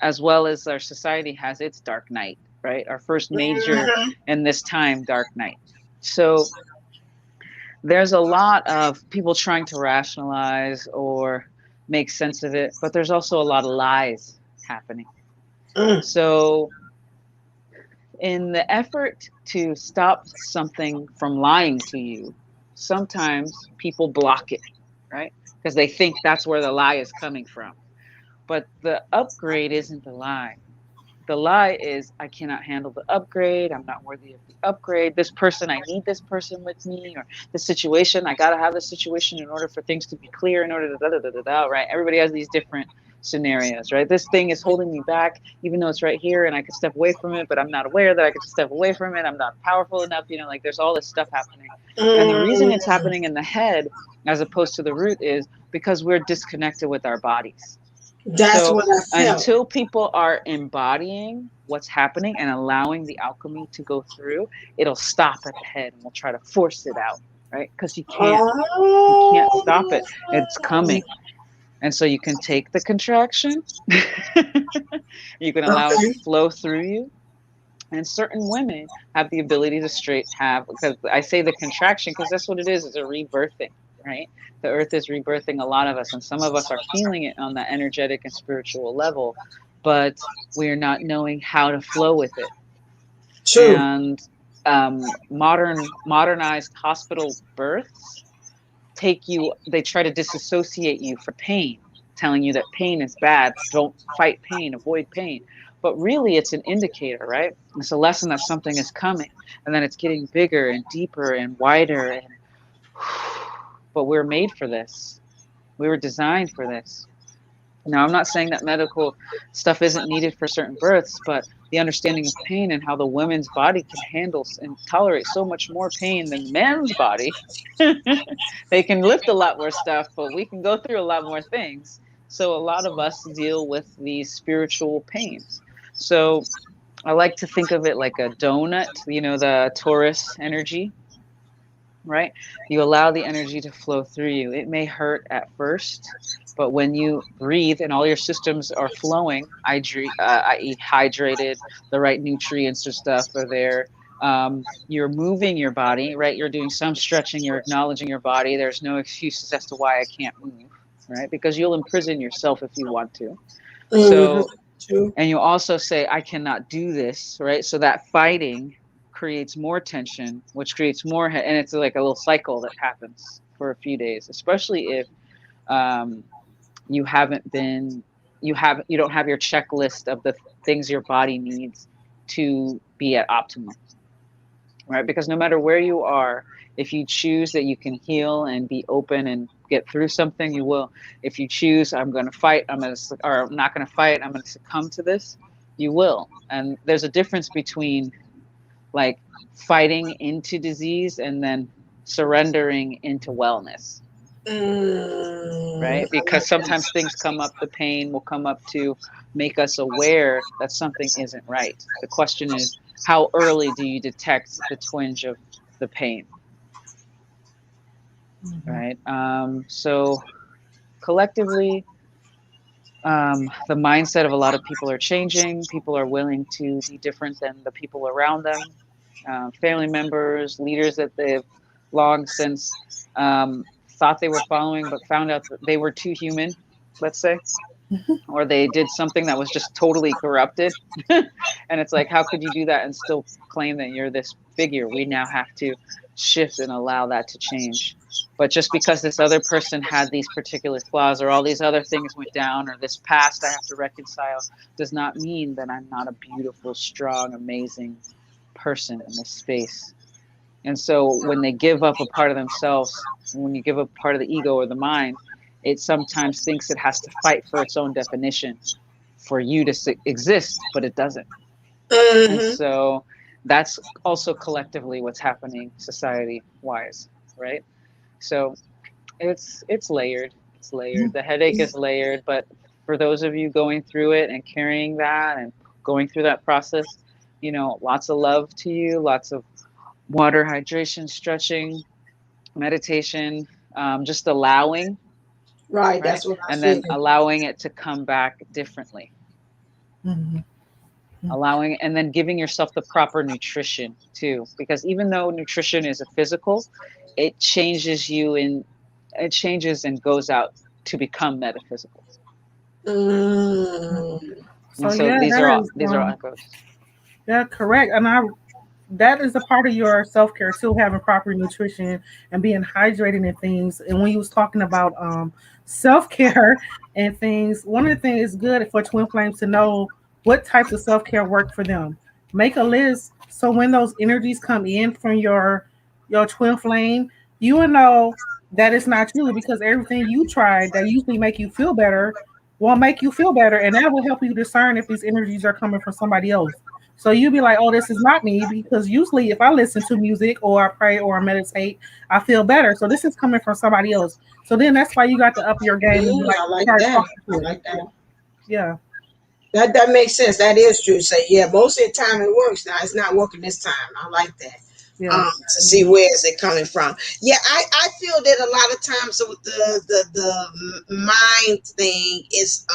S3: as well as our society has its dark night, right? Our first major
S1: Mm-hmm.
S3: in this time, dark night. So there's a lot of people trying to rationalize or make sense of it, but there's also a lot of lies happening.
S1: Mm.
S3: So in the effort to stop something from lying to you, sometimes people block it, right? Because they think that's where the lie is coming from. But the upgrade isn't the lie. The lie is, I cannot handle the upgrade. I'm not worthy of the upgrade. This person, I need this person with me, or the situation, I got to have this situation in order for things to be clear, in order to da da da da da, right? Everybody has these different scenarios, right? This thing is holding me back, even though it's right here and I could step away from it, but I'm not aware that I could step away from it. I'm not powerful enough, like there's all this stuff happening. And the reason it's
S1: Mm.
S3: happening in the head as opposed to the root is because we're disconnected with our bodies.
S1: That's
S3: So
S1: what I felt.
S3: until people are embodying what's happening and allowing the alchemy to go through, it'll stop at the head and we'll try to force it out, right? Because you can't stop
S1: Oh.
S3: it. It's coming. And so you can take the contraction, you can allow it to
S1: Okay.
S3: flow through you. And certain women have the ability to straight have, because I say the contraction because that's what it is. It's a rebirthing, right? The earth is rebirthing a lot of us, and some of us are feeling it on the energetic and spiritual level, but we're not knowing how to flow with it.
S1: True.
S3: And modernized hospital births take you, they try to disassociate you for pain, telling you that pain is bad, don't fight pain, avoid pain. But really, it's an indicator, right? It's a lesson that something is coming, and then it's getting bigger and deeper and wider. And but we're made for this. We were designed for this. Now, I'm not saying that medical stuff isn't needed for certain births, but the understanding of pain and how the woman's body can handle and tolerate so much more pain than the man's body. They can lift a lot more stuff, but we can go through a lot more things. So, a lot of us deal with these spiritual pains. So, I like to think of it like a donut, the Taurus energy, right? You allow the energy to flow through you. It may hurt at first, but when you breathe and all your systems are flowing, i.e., hydrated, the right nutrients or stuff are there. You're moving your body, right? You're doing some stretching, you're acknowledging your body. There's no excuses as to why I can't move, right? Because you'll imprison yourself if you want to.
S1: Mm-hmm.
S3: So,
S1: True.
S3: and you also say, I cannot do this, right? So that fighting creates more tension, which creates more, and it's like a little cycle that happens for a few days, especially if um, you haven't been, you don't have your checklist of the things your body needs to be at optimum, right? Because no matter where you are, if you choose that you can heal and be open and get through something, you will. If you choose, I'm going to fight, or I'm not going to fight, I'm going to succumb to this, you will. And there's a difference between like fighting into disease and then surrendering into wellness, right?
S1: I
S3: Because
S1: like that.
S3: sometimes things come up, the pain will come up to make us aware that something isn't right. The question is, how early do you detect the twinge of the pain,
S2: Mhm.
S3: right? So collectively, the mindset of a lot of people are changing. People are willing to be different than the people around them, family members, leaders that they've long since thought they were following, but found out that they were too human, let's say, or they did something that was just totally corrupted. And it's like, how could you do that and still claim that you're this figure? We now have to shift and allow that to change. But just because this other person had these particular flaws or all these other things went down or this past I have to reconcile does not mean that I'm not a beautiful, strong, amazing person in this space. And so when they give up a part of themselves, when you give up part of the ego or the mind, it sometimes thinks it has to fight for its own definition for you to exist, but it doesn't. And
S1: Mm-hmm.
S3: so that's also collectively what's happening society wise, right? So it's layered. It's layered. The headache is layered, but for those of you going through it and carrying that and going through that process, lots of love to you, lots of water, hydration, stretching, meditation, just allowing,
S1: Right.
S3: right?
S1: That's what I
S3: And then
S1: figured.
S3: allowing it to come back differently.
S2: Mhm.
S3: Allowing and then giving yourself the proper nutrition too, because even though nutrition is a physical, it changes you in it changes and goes out to become metaphysical.
S1: Mm.
S3: And
S2: So
S3: so
S2: yeah,
S3: these are
S2: that
S3: all
S2: is
S3: echoes.
S2: yeah, correct. And that is a part of your self care too, having proper nutrition and being hydrated and things. And when you was talking about self care and things, one of the things is good for twin flames to know what types of self care work for them. Make a list so when those energies come in from your twin flame, you will know that it's not you because everything you tried that usually make you feel better won't make you feel better, and that will help you discern if these energies are coming from somebody else. So you'll be like, oh, this is not me, because usually if I listen to music or I pray or I meditate, I feel better. So this is coming from somebody else. So then that's why you got to up your game and be like,
S1: I like
S2: start
S1: that.
S2: talking
S1: I
S2: to it.
S1: like that.
S2: Yeah.
S1: That makes sense. That is true. Say, yeah, most of the time it works. Now it's not working this time. I like that.
S2: Yeah.
S1: To see where is it coming from. Yeah, I feel that a lot of times with the mind thing is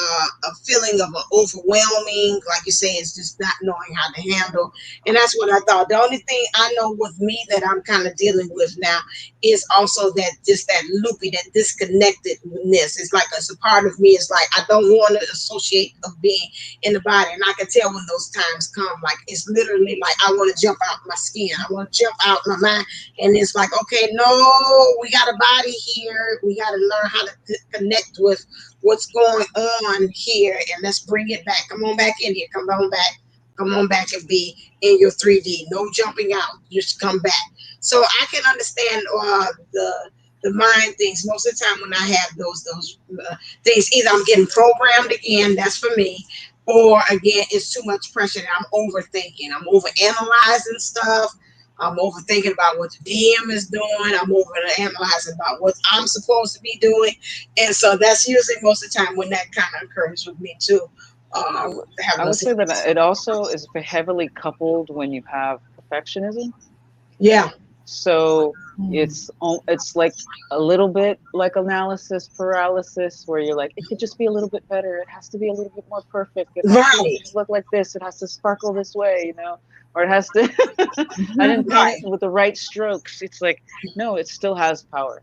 S1: a feeling of an overwhelming, like you say, it's just not knowing how to handle. And that's what I thought. The only thing I know with me that I'm kind of dealing with now is also that just that loopy, that disconnectedness. It's like it's a part of me. It's like I don't want to associate of being in the body, and I can tell when those times come. Like it's literally like I want to jump out my skin. I want to jump out my mind, and it's like, okay, no, we got a body here. We got to learn how to connect with what's going on here, and let's bring it back. Come on back in here. Come on back. Come on back and be in your 3D. No jumping out. Just come back. So I can understand the mind things. Most of the time when I have those things, either I'm getting programmed again. That's for me. Or again, it's too much pressure. And I'm overthinking. I'm overanalyzing stuff. I'm overthinking about what the DM is doing. I'm overanalyzing about what I'm supposed to be doing. And so that's usually most of the time when that kind of occurs with me too.
S3: I would
S1: Having
S3: I would
S1: those
S3: say that
S1: things.
S3: it also is heavily coupled when you have perfectionism.
S1: Yeah.
S3: So
S2: Mm.
S3: it's like a little bit like analysis paralysis, where you're like, it could just be a little bit better. It has to be a little bit more perfect. It has to
S1: Right.
S3: look like this. It has to sparkle this way, or it has to. I didn't
S2: Mhm.
S3: paint it
S1: Right.
S3: with the right strokes. It's like, no, it still has power.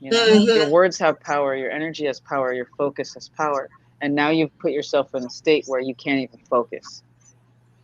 S3: Your
S1: Hmm.
S3: words have power. Your energy has power. Your focus has power. And now you've put yourself in a state where you can't even focus,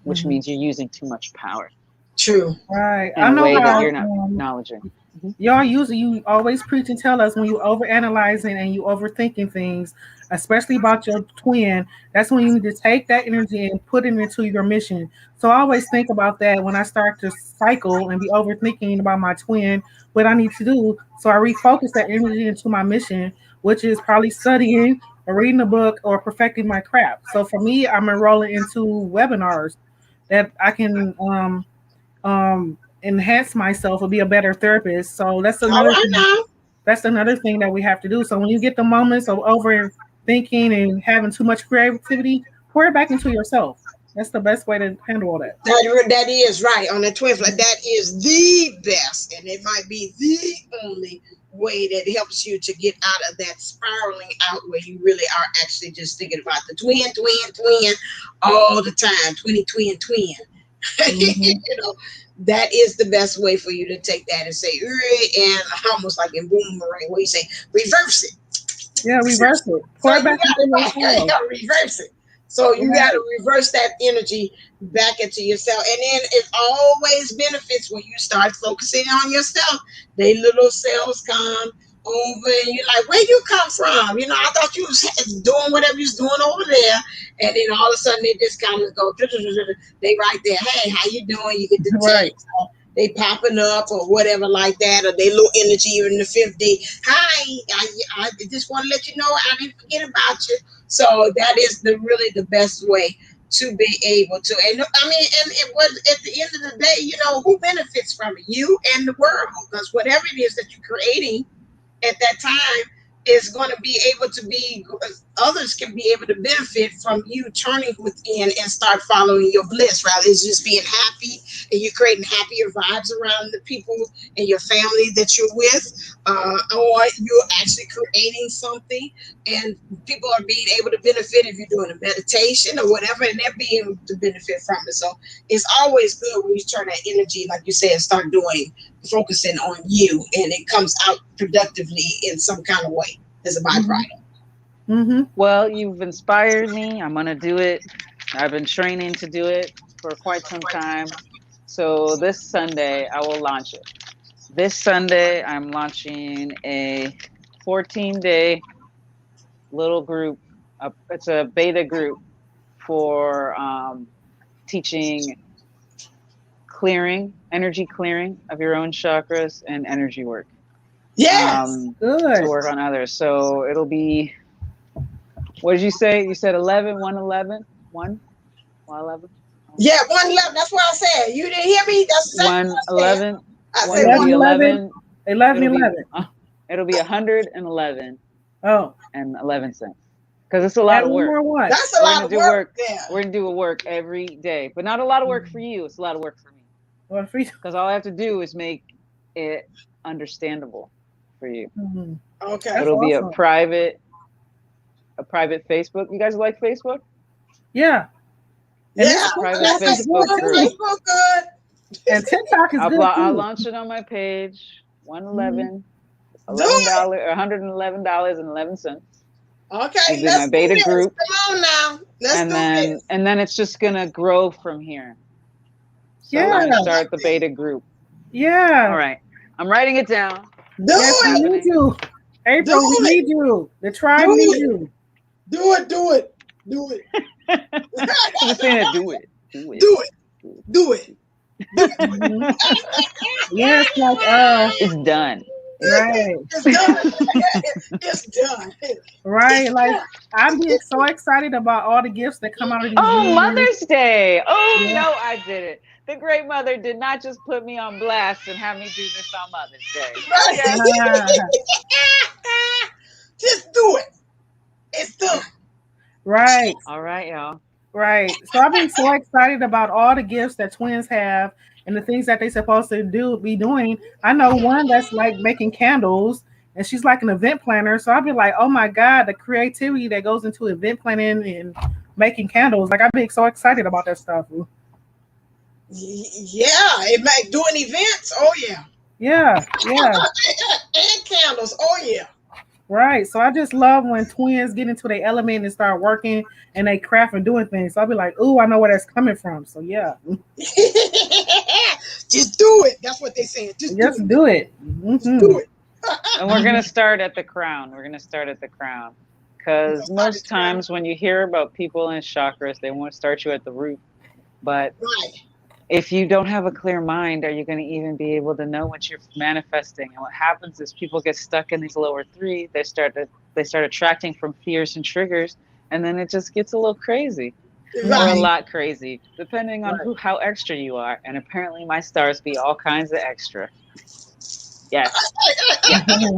S3: which
S2: Mhm.
S3: means you're using too much power
S1: True.
S2: Right.
S3: in
S2: I
S3: a
S2: know
S3: way that
S2: how
S3: you're not acknowledging. Mhm.
S2: y'all usually you always preach and tell us when you overanalyzing and you overthinking things, especially about your twin. That's when you need to take that energy and put it into your mission. So I always think about that when I start to cycle and be overthinking about my twin, what I need to do. So I refocus that energy into my mission, which is probably studying or reading a book or perfecting my craft. So for me, I'm enrolling into webinars that I can enhance myself or be a better therapist. So
S1: All right now.
S2: that's another thing that we have to do. So when you get the moments of overthinking and having too much creativity, pour it back into yourself. That's the best way to handle all that.
S1: That is right on the twin flame. That is the best, and it might be the only way that helps you to get out of that spiraling out where you really are actually just thinking about the twin all the time. Twin.
S2: Hmm.
S1: You know, that is the best way for you to take that and say, "Uri," and almost like in boomerang, where you say, reverse it.
S2: Yeah, reverse it.
S1: So
S2: Pour it
S1: you
S2: back into
S1: you
S2: yourself.
S1: gotta reverse it. So you
S2: Yeah.
S1: gotta reverse that energy back into yourself. And then it always benefits when you start focusing on yourself. They little cells come over and you're like, where you come from? I thought you was doing whatever you was doing over there. And then all of a sudden they just kind of go, they right there, hey, how you doing? You get the
S2: Right.
S1: text. They popping up or whatever like that, or they little energy in the 50. Hi, I just want to let you know I didn't forget about you. So that is really the best way to be able to. And I mean, and it was at the end of the day, who benefits from it? You and the world, because whatever it is that you're creating at that time is going to be able to be others can be able to benefit from you turning within and start following your bliss, rather it's just being happy and you're creating happier vibes around the people and your family that you're with, or you're actually creating something and people are being able to benefit if you're doing a meditation or whatever, and they're being able to benefit from it. So it's always good when you turn that energy, like you said, start doing focusing on you and it comes out productively in some kind of way as a
S2: Hmm.
S1: byproduct.
S2: Hmm.
S3: Well, you've inspired me. I'm going to do it. I've been training to do it for quite some time. So this Sunday, I will launch it. This Sunday, I'm launching a 14-day little group. It's a beta group for teaching energy clearing of your own chakras and energy work,
S1: Yes.
S3: to
S2: Good.
S3: work on others. So it'll be, what did you say? You said 11, 111, 111?
S1: Yeah, 111. That's what I said. You didn't hear me? That's exactly what I said.
S3: 111.
S1: I
S3: Well,
S1: said
S3: it'll
S2: 11,
S3: be
S2: 11,
S3: 11.
S2: 11,
S3: It'll be
S2: 11.
S3: it'll be 111
S2: Oh,
S3: and 11 cents, because it's a lot
S2: add
S3: of
S2: one
S3: work.
S2: more one.
S1: that's a
S3: We're
S1: lot
S3: gonna
S1: of
S3: do
S1: work
S3: work.
S1: there.
S3: We're gonna do a work every day, but not a lot of work for you. It's a lot of work for me.
S2: Well, free.
S3: Because all I have to do is make it understandable for you.
S2: Mhm.
S1: Okay.
S2: That's
S3: It'll be
S2: awesome.
S3: a private Facebook. You guys like Facebook?
S2: Yeah, and
S1: Yeah.
S2: this
S3: A private
S2: TikTok is good
S3: Facebook group.
S1: Facebook good.
S2: and TikTok is good
S3: I'll
S2: too.
S3: launch it on my page.
S2: Mhm.
S3: 111
S1: Do it.
S3: $111.11.
S1: Okay,
S3: It'll be my
S1: let's do
S3: beta
S1: this.
S3: group,
S1: Come on now. Let's
S3: and
S1: do
S3: then
S1: this.
S3: and then it's just gonna grow from here. So we're
S2: Yeah,
S3: gonna
S1: I like
S3: start the
S1: that.
S3: beta group. All
S2: yeah.
S3: right, I'm writing it down.
S1: Do
S2: Yes,
S3: It's
S2: we
S1: it.
S2: need
S3: happening.
S2: you.
S1: Do
S2: April, we
S1: it.
S2: need you. The
S1: Do
S2: tribe needs
S1: it.
S2: you.
S1: Do it. Do it. Do it.
S3: Christina, do it. Do it.
S1: Do it.
S3: Do
S1: Do it.
S3: it.
S1: Do it.
S2: Mhm. Yes, like
S3: It's done. It's done.
S2: right,
S1: It's done. It's done.
S2: right.
S1: It's
S2: Like
S1: done.
S2: I'm being so excited about all the gifts that come out of these
S3: Oh,
S2: readings.
S3: Mother's Day. Oh,
S2: Yeah.
S3: no, I didn't. The Great Mother did not just put me on blast and have me do this on Mother's Day. Okay.
S2: Ah,
S1: Just do it. It's done.
S2: right,
S3: All right, y'all.
S2: right. So I've been so excited about all the gifts that twins have and the things that they're supposed to be doing. I know one that's like making candles, and she's like an event planner. So I've been like, oh my God, the creativity that goes into event planning and making candles. Like I've been so excited about that stuff.
S1: Yeah, it might doing events. Oh yeah.
S2: Yeah, yeah.
S1: And candles. Oh yeah.
S2: Right. So I just love when twins get into their element and start working and they craft and doing things. So I'll be like, ooh, I know where that's coming from. So yeah,
S1: Just do it. That's what they saying. Just do
S2: just
S1: it.
S2: do it.
S1: Just do
S2: Hmm.
S1: it.
S3: And we're going to start at the crown. We're going to start at the crown.
S1: We're
S3: Because
S1: gonna start
S3: most
S1: the crown.
S3: times when you hear about people in chakras, they want to start you at the root. But
S1: Right.
S3: if you don't have a clear mind, are you going to even be able to know what you're manifesting? And what happens is people get stuck in these lower three. They start attracting from fears and triggers, and then it just gets a little crazy, or a
S1: Right.
S3: lot crazy, depending on
S2: Right.
S3: how extra you are. And apparently, my stars be all kinds of extra. Yes, yes,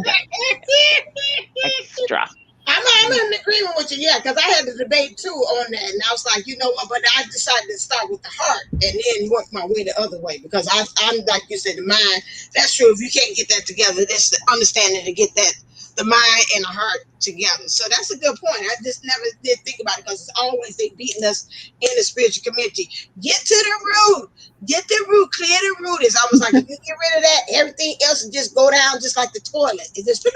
S3: extra.
S1: I'm in agreement with you, yeah, because I had the debate too on that, and I was like, you know what? But I decided to start with the heart and then work my way the other way because I'm like you said, the mind. That's true. If you can't get that together, that's the understanding to get that the mind and the heart together. So that's a good point. I just never did think about it because it's always they beating us in the spiritual community. Get to the root. Get the root. Clear the root. It's almost like if you get rid of that, everything else will just go down just like the toilet. It's just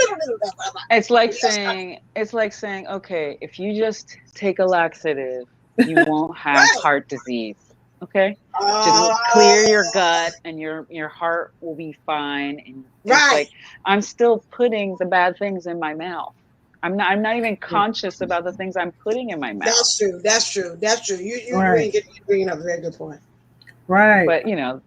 S3: It's like saying, okay, if you just take a laxative, you won't have
S1: right.
S3: heart disease. Okay, just
S1: Uh,
S3: clear your gut, and your heart will be fine. And it's
S1: right.
S3: like I'm still putting the bad things in my mouth. I'm not even conscious about the things I'm putting in my mouth.
S1: That's true. That's true. That's true. You
S2: Right.
S1: bringing up a very good point.
S2: Right.
S3: But you know,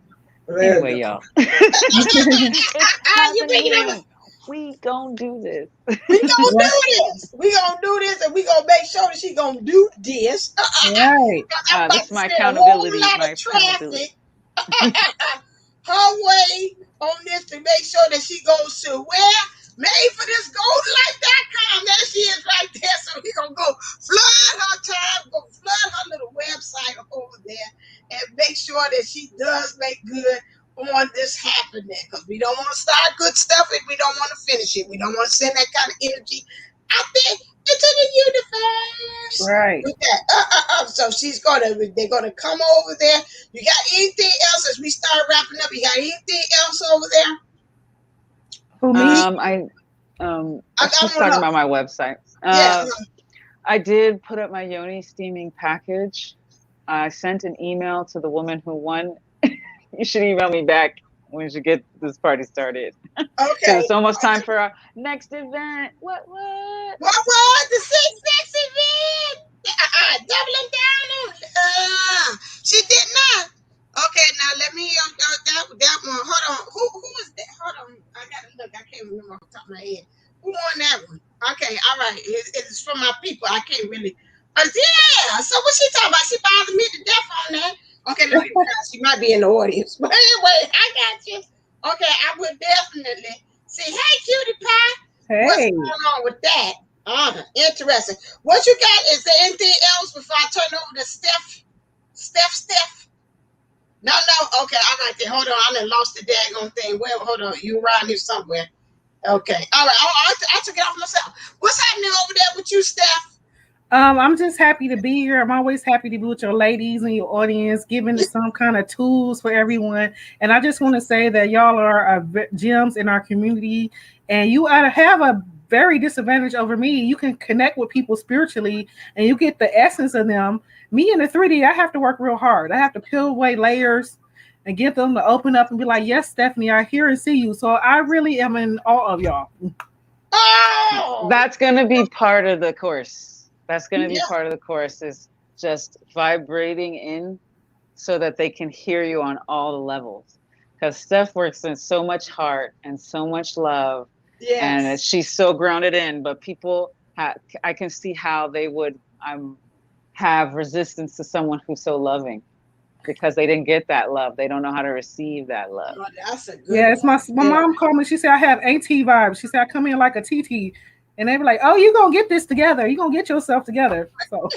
S1: Very
S3: anyway,
S1: good
S3: y'all,
S1: point.
S3: it's
S1: You bringing up.
S3: happening. We gonna do this.
S1: We gonna
S2: Right.
S1: do this. We gonna do this, and we gonna make sure that she gonna do this.
S2: Right.
S1: I'm
S3: This
S1: about
S3: is
S1: to
S3: my
S1: spend a whole
S3: accountability.
S1: lot
S3: My
S1: of
S3: accountability.
S1: traffic her way on this to make sure that she goes to where made for this goldenlight.com. There she is right there. So we gonna go flood her time, go flood her little website over there, and make sure that she does make good on this happening. Because we don't want to start good stuff and we don't want to finish it. We don't want to send that kind of energy out there into the universe.
S2: Right.
S1: With that, so they're gonna come over there. You got anything else as we start wrapping up? You got anything else over there?
S2: Who me?
S3: I was just talking about my website.
S1: Yeah.
S3: I did put up my yoni steaming package. I sent an email to the woman who won. You should email me back when you get this party started.
S1: Okay.
S3: Because it's almost time for our next event. What?
S1: What was the six next event? Doubling down on. She did not. Okay, now let me that one. Hold on. Who was that? Hold on. I gotta look. I can't remember off the top of my head. Who won that one? Okay, all right. It's from my people. I can't really. Yeah. So what she talking about? She bothered me to death on that. Okay, let me. She might be in the audience, but anyway, I got you. Okay, I would definitely say, hey, cutie pie. What's
S2: Hey.
S1: going on with that? Interesting. What you got? Is there anything else before I turn over to Steph? Steph? No, no. Okay, all right then. Hold on. I done lost the daggone thing. Well, hold on. You around here somewhere. Okay. All right. I took it off myself. What's happening over there with you, Steph?
S2: I'm just happy to be here. I'm always happy to be with your ladies and your audience, giving some kind of tools for everyone. And I just want to say that y'all are gems in our community, and you ought to have a very disadvantage over me. You can connect with people spiritually, and you get the essence of them. Me in the 3D, I have to work real hard. I have to peel away layers and get them to open up and be like, "Yes, Stephanie, I hear and see you." So I really am in awe of y'all.
S1: Oh,
S3: That's going to be part of the course. That's going to be
S1: yeah.
S3: part of the course, is just vibrating in so that they can hear you on all the levels. Because Steph works in so much heart and so much love, and
S1: Yes.
S3: she's so grounded in. But people, I can see how they would have resistance to someone who's so loving, because they didn't get that love. They don't know how to receive that love.
S1: Oh, that's a good
S2: Yeah, it's my
S1: one. Yeah.
S2: mom called me. She said I have AT vibes. She said I come in like a TT, and they be like, "Oh, you gonna get this together? You gonna get yourself together?" So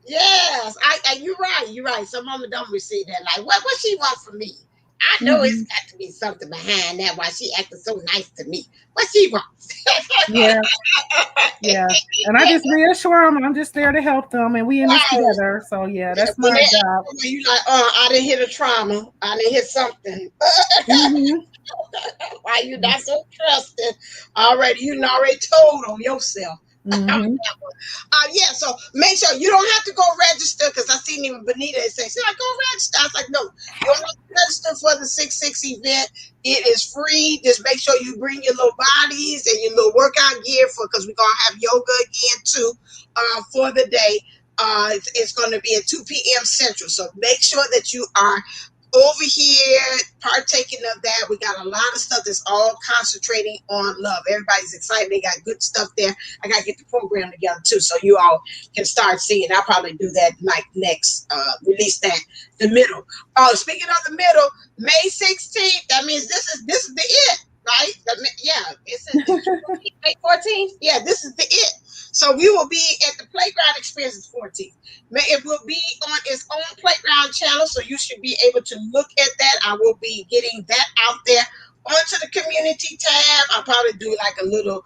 S1: Yes, you're right. You're right. Some mama don't receive that. Like, what she want from me? I know it's
S2: mhm.
S1: got to be something behind that. Why she acting so nice to me? What she wants?
S2: Yeah, yeah. And I just reassure them I'm just there to help them, and we in this
S1: Wow.
S2: together. So yeah,
S1: Yeah,
S2: that's
S1: when
S2: my
S1: they
S2: job.
S1: you like, I didn't hit a trauma. I didn't hit something.
S2: Hmm.
S1: Why you not so trusting? Already, you done already told on yourself.
S2: Hmm.
S1: Yeah, so make sure you don't have to go register because I seen even Benita say, she's like, go register. I was like, no, you don't have to register for the 6/6 event. It is free. Just make sure you bring your little bodies and your little workout gear for because we're gonna have yoga again too for the day. It's going to be at 2 p.m. Central. So make sure that you are over here partaking of that. We got a lot of stuff that's all concentrating on love. Everybody's excited. They got good stuff there. I got to get the program together too, so you all can start seeing. I'll probably do that like next, release that the middle. Oh, speaking of the middle, May 16th. That means this is the it, right? Yeah, it's May 14th. Yeah, this is the it. So we will be at the Playground Experiences 14th. It will be on its own playground channel, so you should be able to look at that. I will be getting that out there onto the community tab. I'll probably do like a little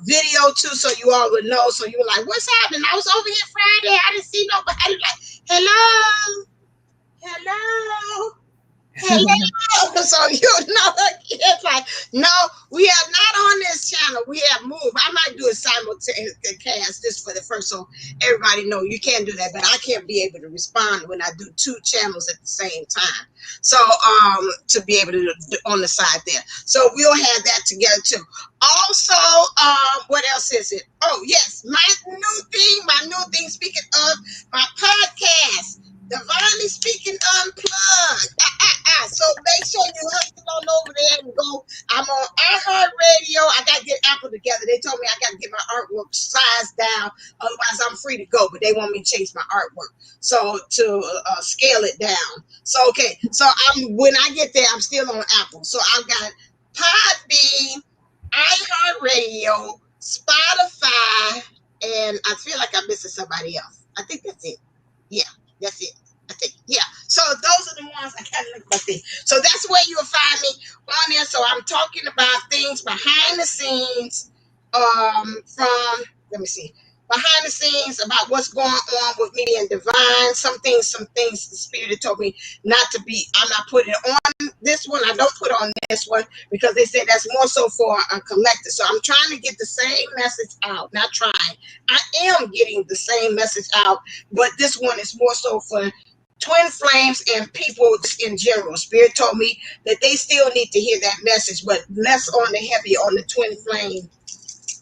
S1: video too, so you all would know. So you were like, "What's happening?" I was over here Friday. I didn't see nobody. Like, hello, hello. Hello. So you know, it's like, no, we are not on this channel. We have moved. I might do a simulcast just for the first, so everybody know you can't do that. But I can't be able to respond when I do two channels at the same time. So to be able to do on the side there. So we'll have that together too. Also, what else is it? Oh yes, my new thing. Speaking of my podcast. Divinely Speaking Unplugged. So make sure you hustle on over there and go. I'm on iHeartRadio. I got to get Apple together. They told me I got to get my artwork sized down. Otherwise, I'm free to go. But they want me to change my artwork. So to scale it down. So, okay. So when I get there, I'm still on Apple. So I've got Podbean, iHeartRadio, Spotify, and I feel like I'm missing somebody else. I think that's it. Yeah, that's it. I think, yeah. So those are the ones I kind of look at things. So that's where you'll find me on there. So I'm talking about things behind the scenes, from let me see, behind the scenes about what's going on with me and Divine. Some things the Spirit told me not to be. I'm not putting it on this one. I don't put on this one because they said that's more so for a collector. So I'm trying to get the same message out. Not trying. I am getting the same message out, but this one is more so for twin flames and people in general. Spirit told me that they still need to hear that message, but less on the heavy on the twin flame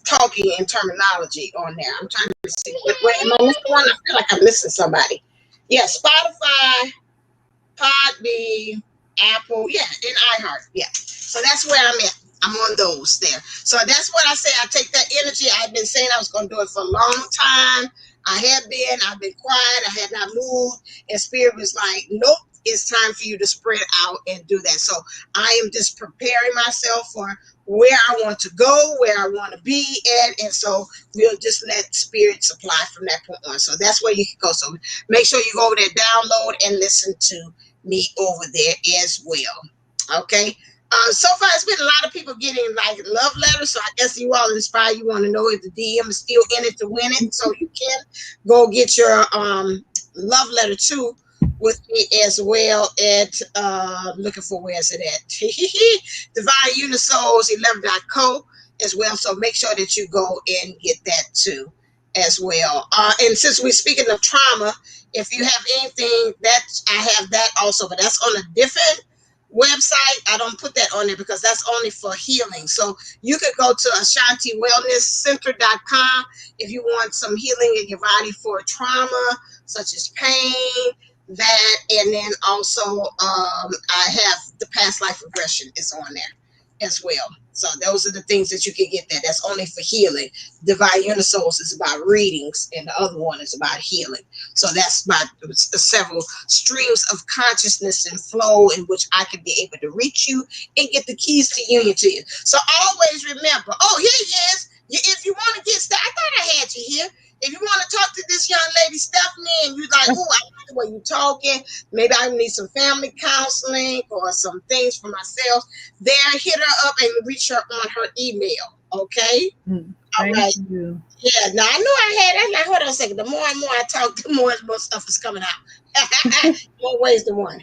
S1: talking and terminology on there. I'm trying to see. Wait, am I missing one? I feel like I'm missing somebody. Yeah, Spotify, Podbean, Apple, yeah, and iHeart. Yeah. So that's where I'm at. I'm on those there. So that's what I say. I take that energy. I've been saying I was going to do it for a long time. I've been quiet. I had not moved. And Spirit was like, nope, it's time for you to spread out and do that. So I am just preparing myself for where I want to go, where I want to be at, and so we'll just let spirit supply from that point on. So that's where you can go. So make sure you go over there, download, and listen to me over there as well. Okay. So far, it's been a lot of people getting like love letters. So I guess you all inspire. You want to know if the DM is still in it to win it. So you can go get your love letter too with me as well at looking for where is it at Divine Unisouls 11.co as well. So make sure that you go and get that too as well. And since we're speaking of trauma, if you have anything that I have that also, but that's on a different website. I don't put that on there because that's only for healing. So you could go to AshantiWellnessCenter.com if you want some healing in your body for trauma, such as pain, that, and then also I have the past life regression is on there as well. So those are the things that you can get there. That's only for healing. Divine Unisouls is about readings, and the other one is about healing. So that's about several streams of consciousness and flow in which I can be able to reach you and get the keys to union to you. So always remember, oh, here he is. If you want to get started, I thought I had you here. If you want to talk to this young lady, Stephanie, and you like, oh, I like the way you're talking, maybe I need some family counseling or some things for myself, there, hit her up and reach her on her email. Okay? All
S2: Thank
S1: right.
S2: you.
S1: Yeah, now I knew I had. I'm like, hold on a second. The more and more I talk, the more and more stuff is coming out. More ways than one.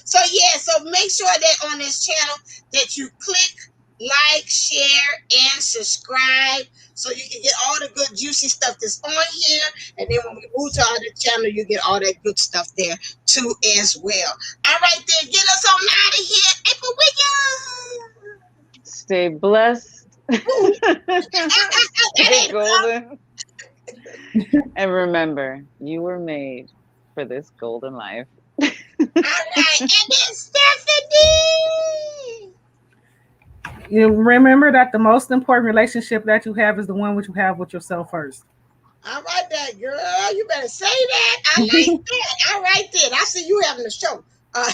S1: So yeah, so make sure that on this channel that you click like, share, and subscribe so you can get all the good juicy stuff that's on here. And then when we move to our other channel, you get all that good stuff there too as well. All right, then get us on out of here. April Williams.
S3: Stay blessed.
S1: That
S3: Stay
S1: ain't enough.
S3: golden. And remember, you were made for this golden life.
S1: All right, and then Stephanie.
S2: You remember that the most important relationship that you have is the one which you have with yourself first.
S1: All right, that girl. You better say that. I like that. All right, then. I see you having a show.
S2: Oh,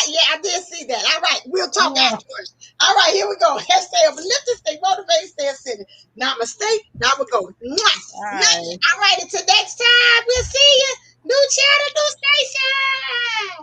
S1: Yeah, I did see that. All right, we'll talk afterwards. All right, here we go. Let's stay uplifted, stay motivated, stay ascended. Namaste. Now we go.
S2: bye.
S1: All right, until next time, we'll see you. New channel, new station.